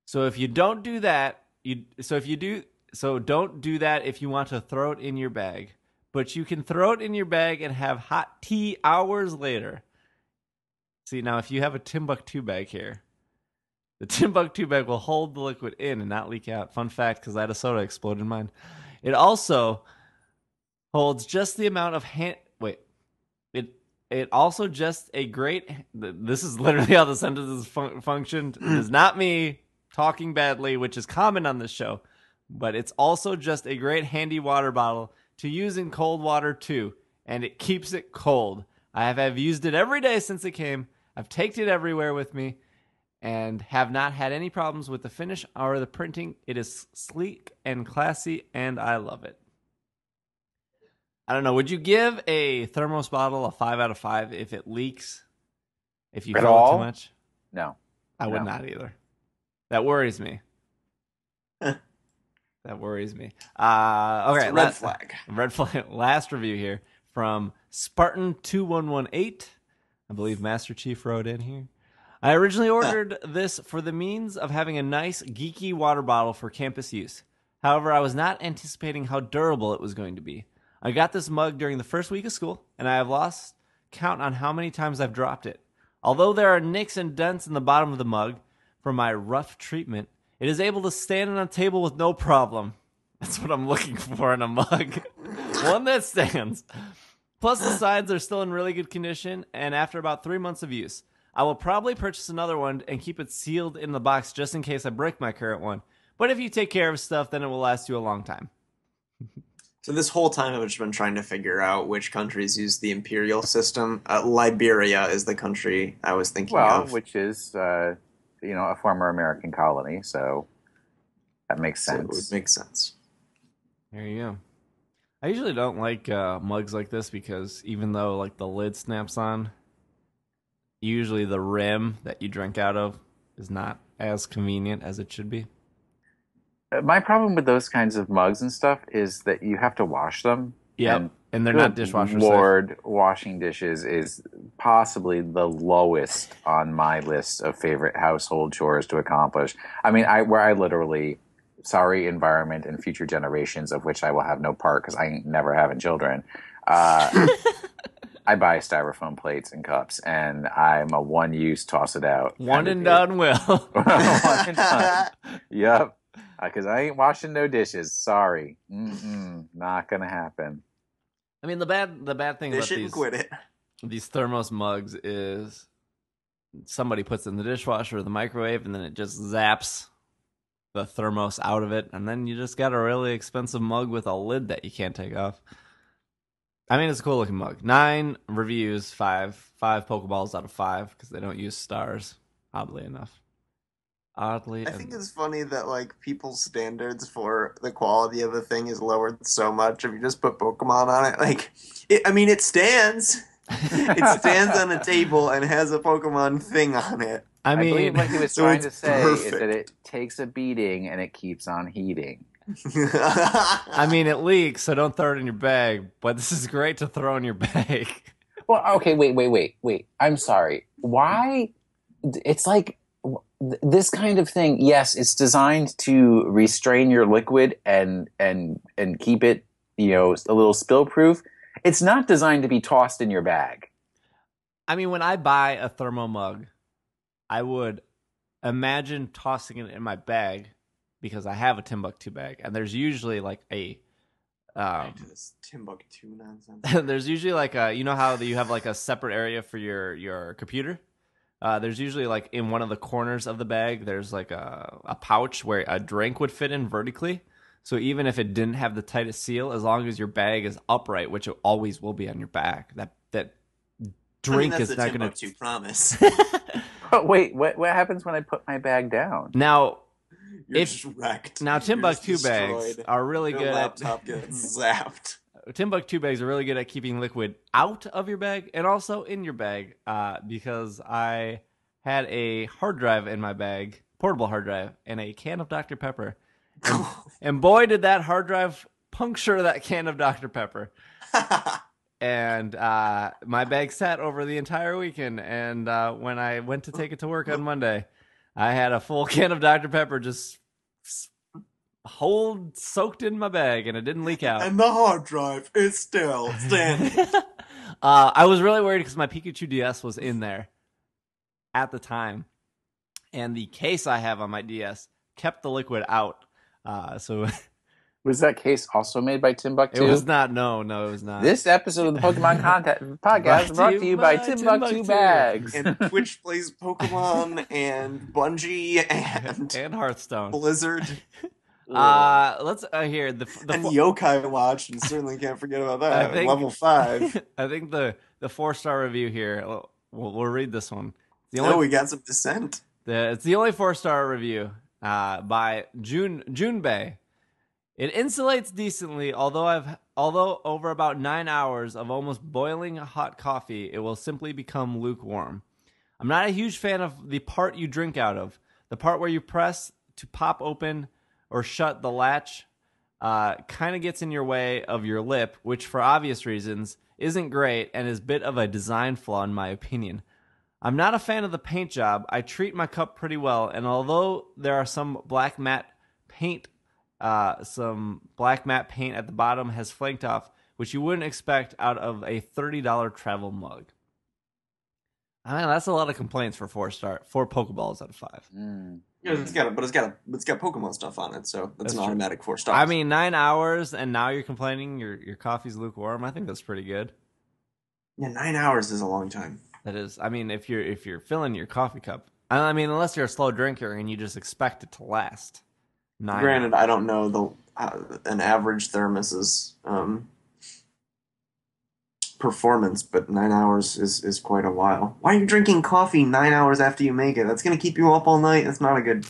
So if you don't do that, don't do that if you want to throw it in your bag. But you can throw it in your bag and have hot tea hours later. See, now if you have a Timbuktu bag here, the Timbuktu bag will hold the liquid in and not leak out. Fun fact, because I had a soda explode in mine. It also holds just the amount of It also just a great. This is literally how the sentence is functioned. It is not me talking badly, which is common on this show, but it's also just a great handy water bottle to use in cold water too, and it keeps it cold. I have used it every day since it came. I've taken it everywhere with me and have not had any problems with the finish or the printing. It is sleek and classy, and I love it. I don't know. Would you give a Thermos bottle a 5 out of 5 if it leaks? If you fill it too much? No. I would not either. That worries me. That worries me. Okay. Red flag. Red flag. Last review here from Spartan2118. I believe Master Chief wrote in here. I originally ordered this for the means of having a nice, geeky water bottle for campus use. However, I was not anticipating how durable it was going to be. I got this mug during the first week of school, and I have lost count on how many times I've dropped it. Although there are nicks and dents in the bottom of the mug from my rough treatment, it is able to stand on a table with no problem. That's what I'm looking for in a mug. One that stands. Plus, the sides are still in really good condition, and after about 3 months of use, I will probably purchase another one and keep it sealed in the box just in case I break my current one. But if you take care of stuff, then it will last you a long time. So this whole time I've just been trying to figure out which countries use the imperial system. Liberia is the country I was thinking of. Which is, a former American colony, so that makes sense. So it would make sense. There you go. I usually don't like mugs like this because even though like the lid snaps on, usually the rim that you drink out of is not as convenient as it should be. My problem with those kinds of mugs and stuff is that you have to wash them. Yeah, and they're not dishwasher safe. Lord, washing dishes is possibly the lowest on my list of favorite household chores to accomplish. I mean, where I literally, sorry environment and future generations of which I will have no part because I ain't never having children. I buy styrofoam plates and cups, and I'm a one-use, toss it out. One and done, Will. One and done. Yep. Because I ain't washing no dishes. Sorry. Not going to happen. I mean, the bad thing about these Thermos mugs is somebody puts it in the dishwasher or the microwave, and then it just zaps the Thermos out of it, and then you just got a really expensive mug with a lid that you can't take off. I mean, it's a cool looking mug. 9 reviews, 5 Pokeballs out of 5 because they don't use stars. Oddly enough. I think it's funny that like people's standards for the quality of the thing is lowered so much if you just put Pokemon on it. Like, it stands. It stands on a table and has a Pokemon thing on it. I mean, believe what he was so trying it's to say perfect. is that it takes a beating and it keeps on heating. I mean, it leaks, so don't throw it in your bag. But this is great to throw in your bag. Well, okay, wait. I'm sorry. Why? It's like this kind of thing. Yes, it's designed to restrain your liquid and keep it, a little spill proof. It's not designed to be tossed in your bag. I mean, when I buy a thermo mug, I would imagine tossing it in my bag because I have a Timbuktu bag, and there's usually like a This Timbuktu nonsense. there's usually like a, you know how you have like a separate area for your computer. There's usually like in one of the corners of the bag, there's like a pouch where a drink would fit in vertically. So even if it didn't have the tightest seal, as long as your bag is upright, which it always will be on your back, that drink that's is the not going Timbuktu promise. But wait, what happens when I put my bag down? Now, You're just wrecked. now You're Timbuktu just bags destroyed. are really Your good laptop gets zapped. Timbuktu bags are really good at keeping liquid out of your bag and also in your bag, because I had a hard drive in my bag, portable hard drive, and a can of Dr. Pepper. And boy, did that hard drive puncture that can of Dr. Pepper. And my bag sat over the entire weekend. And when I went to take it to work on Monday, I had a full can of Dr. Pepper just soaked in my bag, and it didn't leak out. And the hard drive is still standing. I was really worried because my Pikachu DS was in there at the time, and the case I have on my DS kept the liquid out. So Was that case also made by Timbuktu? it was not. No, it was not. This episode of the Pokemon Podcast brought to you by Timbuktu Bags. And Twitch plays Pokemon and Bungie and Hearthstone. Blizzard Let's hear the and Yokai Watch, and certainly can't forget about that. Level 5. I think the 4-star review here. We'll read this one. We got some dissent. It's the only 4-star review by June Bay. It insulates decently, although over about 9 hours of almost boiling hot coffee, it will simply become lukewarm. I'm not a huge fan of the part you drink out of. The part where you press to pop open or shut the latch kind of gets in your way of your lip, which for obvious reasons isn't great and is a bit of a design flaw in my opinion. I'm not a fan of the paint job. I treat my cup pretty well, and although there are some black matte paint at the bottom has flaked off, which you wouldn't expect out of a $30 travel mug. I mean, that's a lot of complaints for 4 Pokeballs out of 5. Yeah, it's got Pokemon stuff on it, so that's an automatic 4 stars. I mean, 9 hours, and now you're complaining your coffee's lukewarm. I think that's pretty good. Yeah, 9 hours is a long time. That is. I mean, if you're filling your coffee cup, I mean, unless you're a slow drinker and you just expect it to last. Granted, I don't know an average thermos's performance, but 9 hours is quite a while. Why are you drinking coffee 9 hours after you make it? That's going to keep you up all night. It's not good.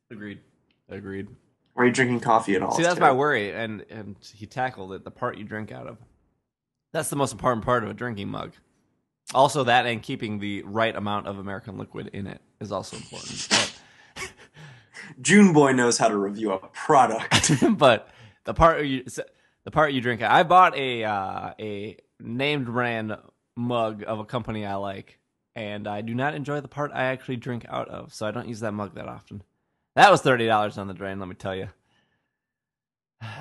Agreed. Why are you drinking coffee at all? See, that's my worry, and he tackled it. The part you drink out of. That's the most important part of a drinking mug. Also, that and keeping the right amount of American liquid in it is also important. But June Boy knows how to review a product. but the part you drink. I bought a named brand mug of a company I like, and I do not enjoy the part I actually drink out of, so I don't use that mug that often. That was $30 on the drain, let me tell you.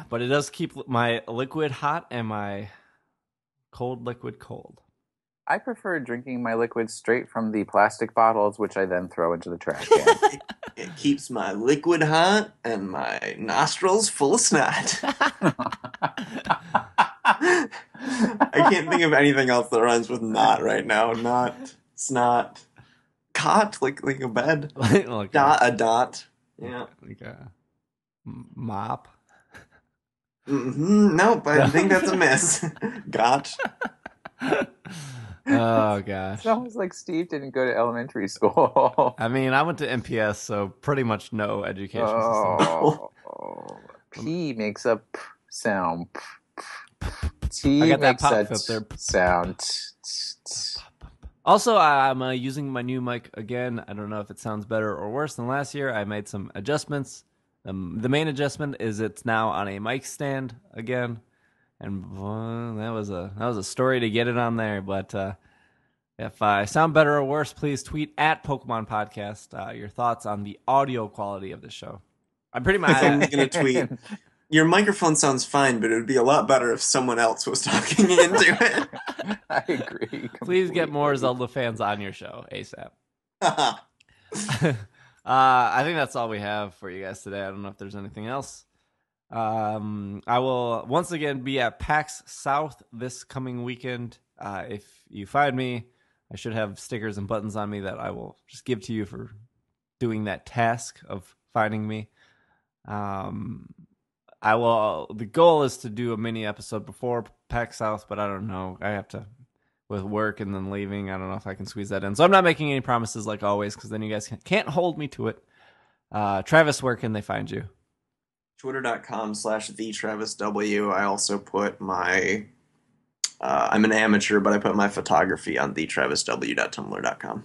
But it does keep my liquid hot and my cold liquid cold. I prefer drinking my liquid straight from the plastic bottles, which I then throw into the trash can. It keeps my liquid hot and my nostrils full of snot. I can't think of anything else that rhymes with not right now. Not, snot, cot, like a bed. Like a dot. Yeah. Like a mop. Nope, I think that's a miss. Gotch. Oh gosh. It's almost like Steve didn't go to elementary school. I mean, I went to MPS, so pretty much no education system. Oh, P makes a p sound. T I got that makes pop a filter. sound. Also, I'm using my new mic again. I don't know if it sounds better or worse than last year. I made some adjustments. The main adjustment is it's now on a mic stand again, and that was a story to get it on there. But if I sound better or worse, please tweet at Pokemon Podcast your thoughts on the audio quality of the show. I'm pretty much I'm gonna tweet. Your microphone sounds fine, but it would be a lot better if someone else was talking into it. I agree. Please get more Zelda fans on your show ASAP. I think that's all we have for you guys today. I don't know if there's anything else. I will once again be at PAX South this coming weekend. If you find me, I should have stickers and buttons on me that I will just give to you for doing that task of finding me. The goal is to do a mini episode before PAX South, but I don't know. I have to, with work and then leaving, I don't know if I can squeeze that in. So I'm not making any promises like always, because then you guys can't hold me to it. Travis, where can they find you? Twitter.com/TheTravisW. I also put my, I'm an amateur, but I put my photography on thetravisw.tumblr.com.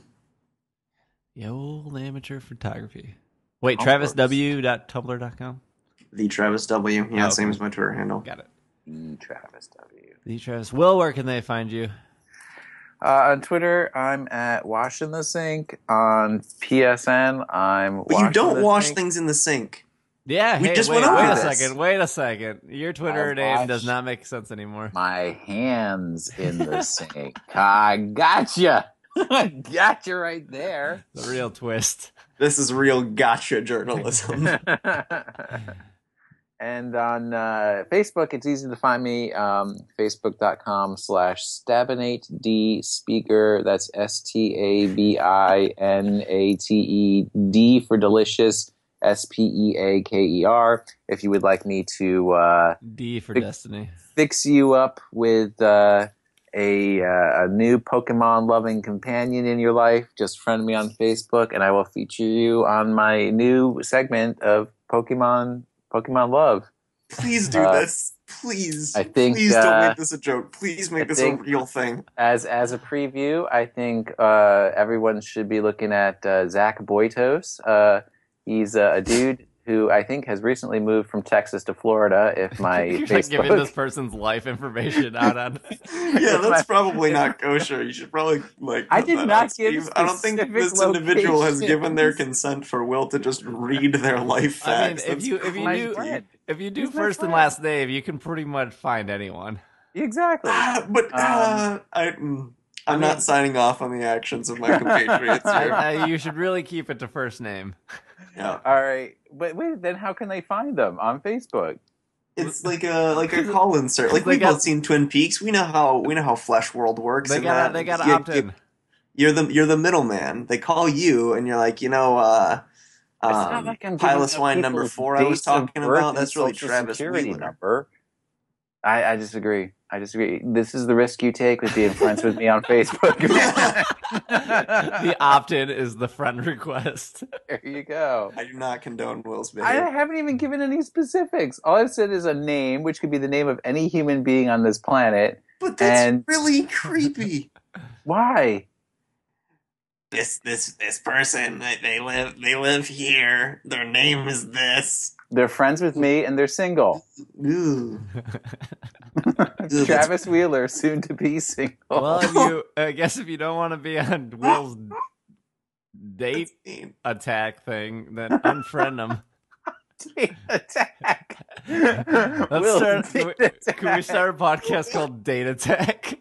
The old amateur photography. Wait, Of travisw.tumblr.com? TheTravisW. Yeah, Oh, same cool. as my Twitter handle. Got it. Travis W. The Travis. Will, where can they find you? On Twitter, I'm at Wash in the Sink. On PSN, I'm. But you don't wash Sink. things in the sink. Yeah, We hey, just wait went over a this. second. Wait a second. Your Twitter I name does watched not make sense anymore. My hands in the sink. I gotcha. I gotcha right there. The real twist. This is real gotcha journalism. And on Facebook, it's easy to find me. Facebook.com/StabinateD Speaker. That's STABINATED for delicious. SPEAKER. If you would like me to D for Destiny. fix you up with a new Pokemon loving companion in your life, just friend me on Facebook, and I will feature you on my new segment of Pokemon Love. Please do this. Please. I think, Please don't make this a joke. Please make this a real thing. As a preview, I think everyone should be looking at Zach Boitos. He's a dude who I think has recently moved from Texas to Florida. If my You're Facebook, not giving this person's life information out on. Yeah, that's probably not kosher. You should probably I did that not out, give Steve. I don't think specific this individual has locations. given their consent for Will to just read their life I mean, facts. if you my do friend. if you do He's my first and friend. last name, you can pretty much find anyone. Exactly. I'm not signing off on the actions of my compatriots here. You should really keep it to first name. Yeah. All right, but wait. Then how can they find them on Facebook? It's like a call insert. Like They we've got- both seen Twin Peaks. We know how Flesh World works. They and gotta that opt in. You're the middleman. They call you, and you're like, It's not like I'm Pile giving of Swine out number people's 4 I was dates of talking birth about. and That's really social Travis security Wheeler. number. I disagree. This is the risk you take with being friends with me on Facebook. The opt-in is the friend request. There you go. I do not condone Will's I behavior. haven't even given any specifics. All I've said is a name, which could be the name of any human being on this planet. But that's and- really creepy. Why? This person, they live here. Their name is this. They're friends with me and they're single. Ooh. Travis Wheeler, soon to be single. Well, I guess if you don't want to be on Will's date attack thing, then unfriend him. Date attack. Can we start a podcast called Date Attack?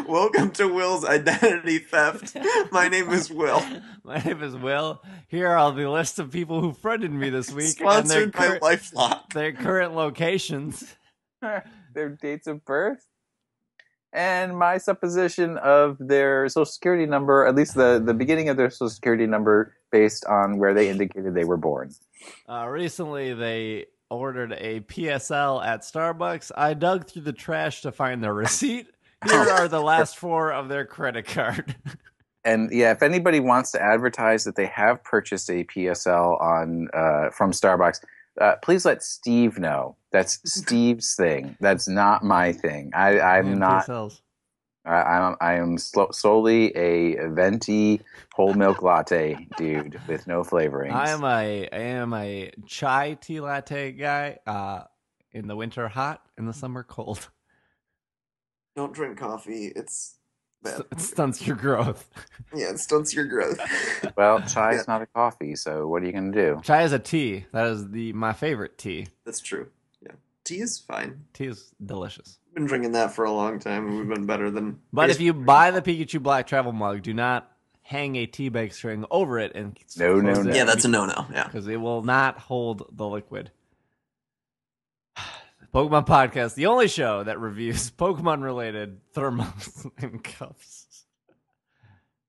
Welcome to Will's Identity Theft. My name is Will. My name is Will. Here are the list of people who friended me this week Sponsored by LifeLock. their current locations. Their dates of birth, and my supposition of their social security number, at least the beginning of their social security number, based on where they indicated they were born. Recently, they ordered a PSL at Starbucks. I dug through the trash to find their receipt. Here are the last 4 of their credit card. And yeah, if anybody wants to advertise that they have purchased a PSL from Starbucks, please let Steve know. That's Steve's thing. That's not my thing. I'm not. PSLs. I am solely a venti whole milk latte dude with no flavorings. I am a chai tea latte guy. In the winter hot, in the summer cold. Don't drink coffee. It's bad. It stunts your growth. Yeah, it stunts your growth. Well, chai is not a coffee, so what are you going to do? Chai is a tea. That is my favorite tea. That's true. Yeah, tea is fine. Tea is delicious. We've been drinking that for a long time, and we've been better than. But if you buy the Pikachu Black travel mug, do not hang a tea bag string over it and No. Yeah, that's a no-no. Yeah, because it will not hold the liquid. Pokemon Podcast, the only show that reviews Pokemon-related thermos and cups.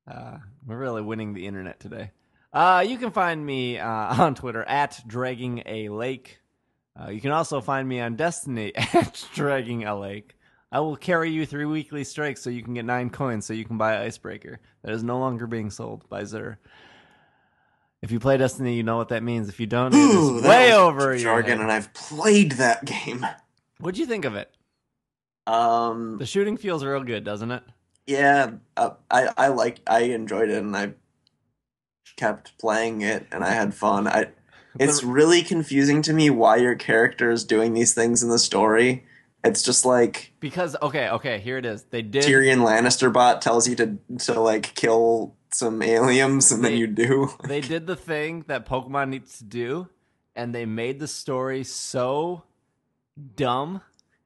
We're really winning the internet today. You can find me on Twitter at Dragging a Lake. You can also find me on Destiny at Dragging a Lake. I will carry you 3 weekly strikes so you can get 9 coins so you can buy Icebreaker. That is no longer being sold by Zer. If you play Destiny, you know what that means. If you don't, it is way over your jargon, head. and I've played that game. What'd you think of it? The The shooting feels real good, doesn't it? Yeah, I enjoyed it, and I kept playing it, and I had fun. It's really confusing to me why your character is doing these things in the story. It's just like because okay, here it is. They did Tyrion Lannister bot tells you to like kill some aliens, and then you do. They did the thing that Pokemon needs to do, and they made the story so dumb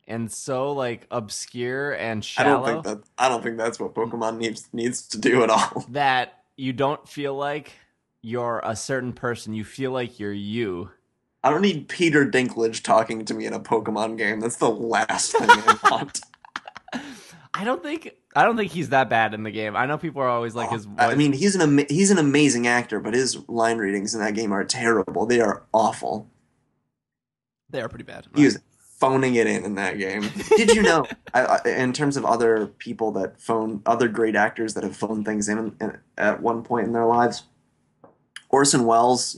and so like obscure and shallow. I don't think that's what Pokemon needs to do at all. That you don't feel like you're a certain person. You feel like you're you. I don't need Peter Dinklage talking to me in a Pokemon game. That's the last thing I want. I don't think he's that bad in the game. I know people are always like his voice. I mean, he's an amazing actor, but his line readings in that game are terrible. They are awful. They are pretty bad. He was phoning it in that game. Did you know, in terms of other people that other great actors that have phoned things in at one point in their lives, Orson Welles,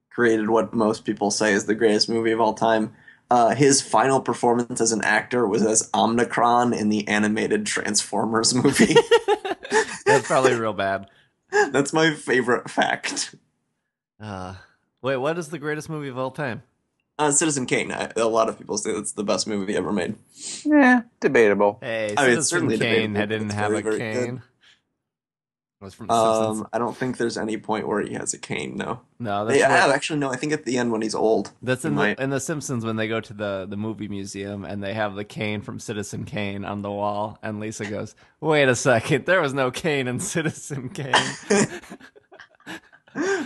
created what most people say is the greatest movie of all time. His final performance as an actor was as Omnicron in the animated Transformers movie. That's probably real bad. That's my favorite fact. Wait, what is the greatest movie of all time? Citizen Kane. A lot of people say that's the best movie ever made. Yeah, debatable. Hey, I mean, it's Citizen certainly Kane debatable, didn't but have it's a very, very cane. good. It was from The Simpsons. I don't think there's any point where he has a cane. No. No, that's Actually, no. I think at the end when he's old. That's in the Simpsons when they go to the movie museum and they have the cane from Citizen Kane on the wall, and Lisa goes, "Wait a second, there was no cane in Citizen Kane."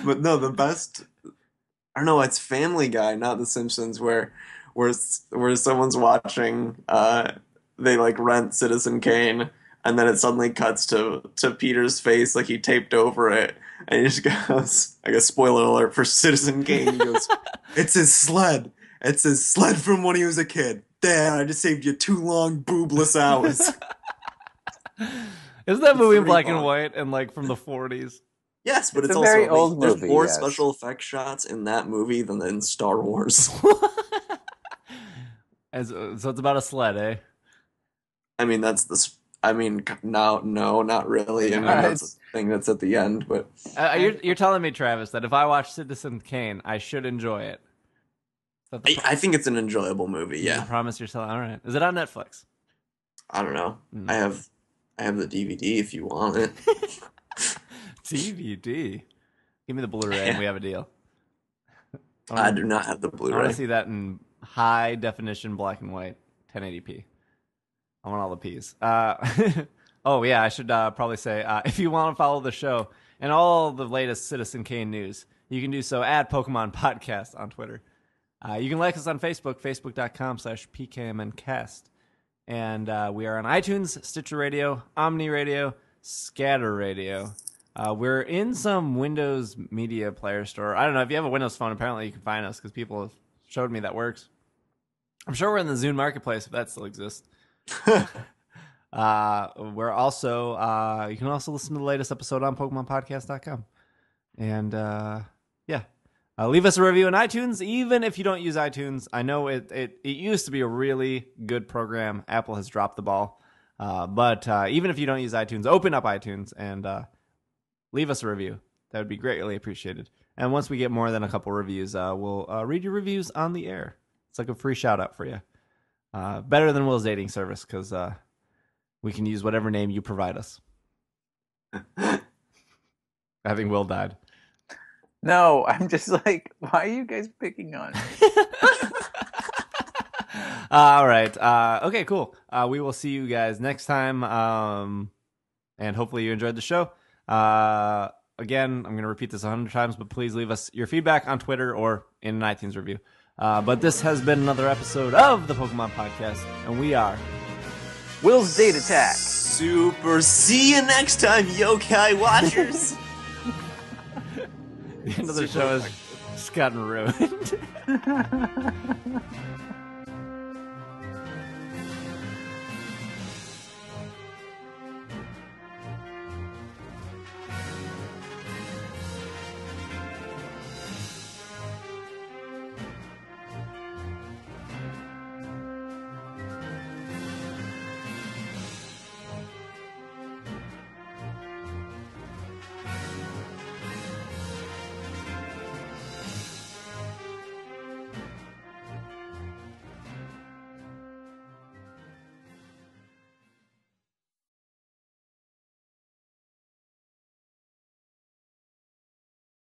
But no, the best. I don't know. It's Family Guy, not The Simpsons, where someone's watching. They like rent Citizen Kane. And then it suddenly cuts to Peter's face, like he taped over it. And he just goes, I guess spoiler alert for Citizen Kane. He goes, "It's his sled. It's his sled from when he was a kid. Dad, I just saved you 2 long boobless hours." Isn't that movie in black and long. white and like from the 40s? Yes, but It's it's a also very old there's movie, more yes. special effects shots in that movie than in Star Wars. So it's about a sled, eh? I mean, no, not really. I mean, that's the thing that's at the end, but You're telling me, Travis, that if I watch Citizen Kane, I should enjoy it. I think it's an enjoyable movie. You Yeah, promise yourself. All right. Is it on Netflix? I don't know. I have the DVD if you want it. DVD. Give me the Blu-ray and we have a deal. I do not have the I want Blu-ray. to see that in high definition black and white, 1080p. I want all the P's. Oh, yeah, I should probably say, if you want to follow the show and all the latest Citizen Kane news, you can do so at Pokemon Podcast on Twitter. You can like us on Facebook, facebook.com/PKMNcast. And we are on iTunes, Stitcher Radio, Omni Radio, Scatter Radio. We're in some Windows Media Player store. I don't know, if you have a Windows phone, apparently you can find us because people have showed me that works. I'm sure we're in the Zune Marketplace if that still exists. We're also you can also listen to the latest episode on PokemonPodcast.com. And leave us a review on iTunes, even if you don't use iTunes. I know it used to be a really good program. Apple has dropped the ball. But even if you don't use iTunes, open up iTunes and leave us a review. That would be greatly appreciated. And once we get more than a couple reviews, we'll read your reviews on the air. It's like a free shout out for you. Better than Will's dating service because we can use whatever name you provide us. Having Will died. No, I'm just like, why are you guys picking on me? All right. Okay, cool. We will see you guys next time. And hopefully you enjoyed the show. Again, I'm going to repeat this 100 times, but please leave us your feedback on Twitter or in an iTunes review. But this has been another episode of the Pokemon Podcast, and we are Will's Date Attack. Super. See you next time, yokai watchers. The end of the show has just gotten ruined.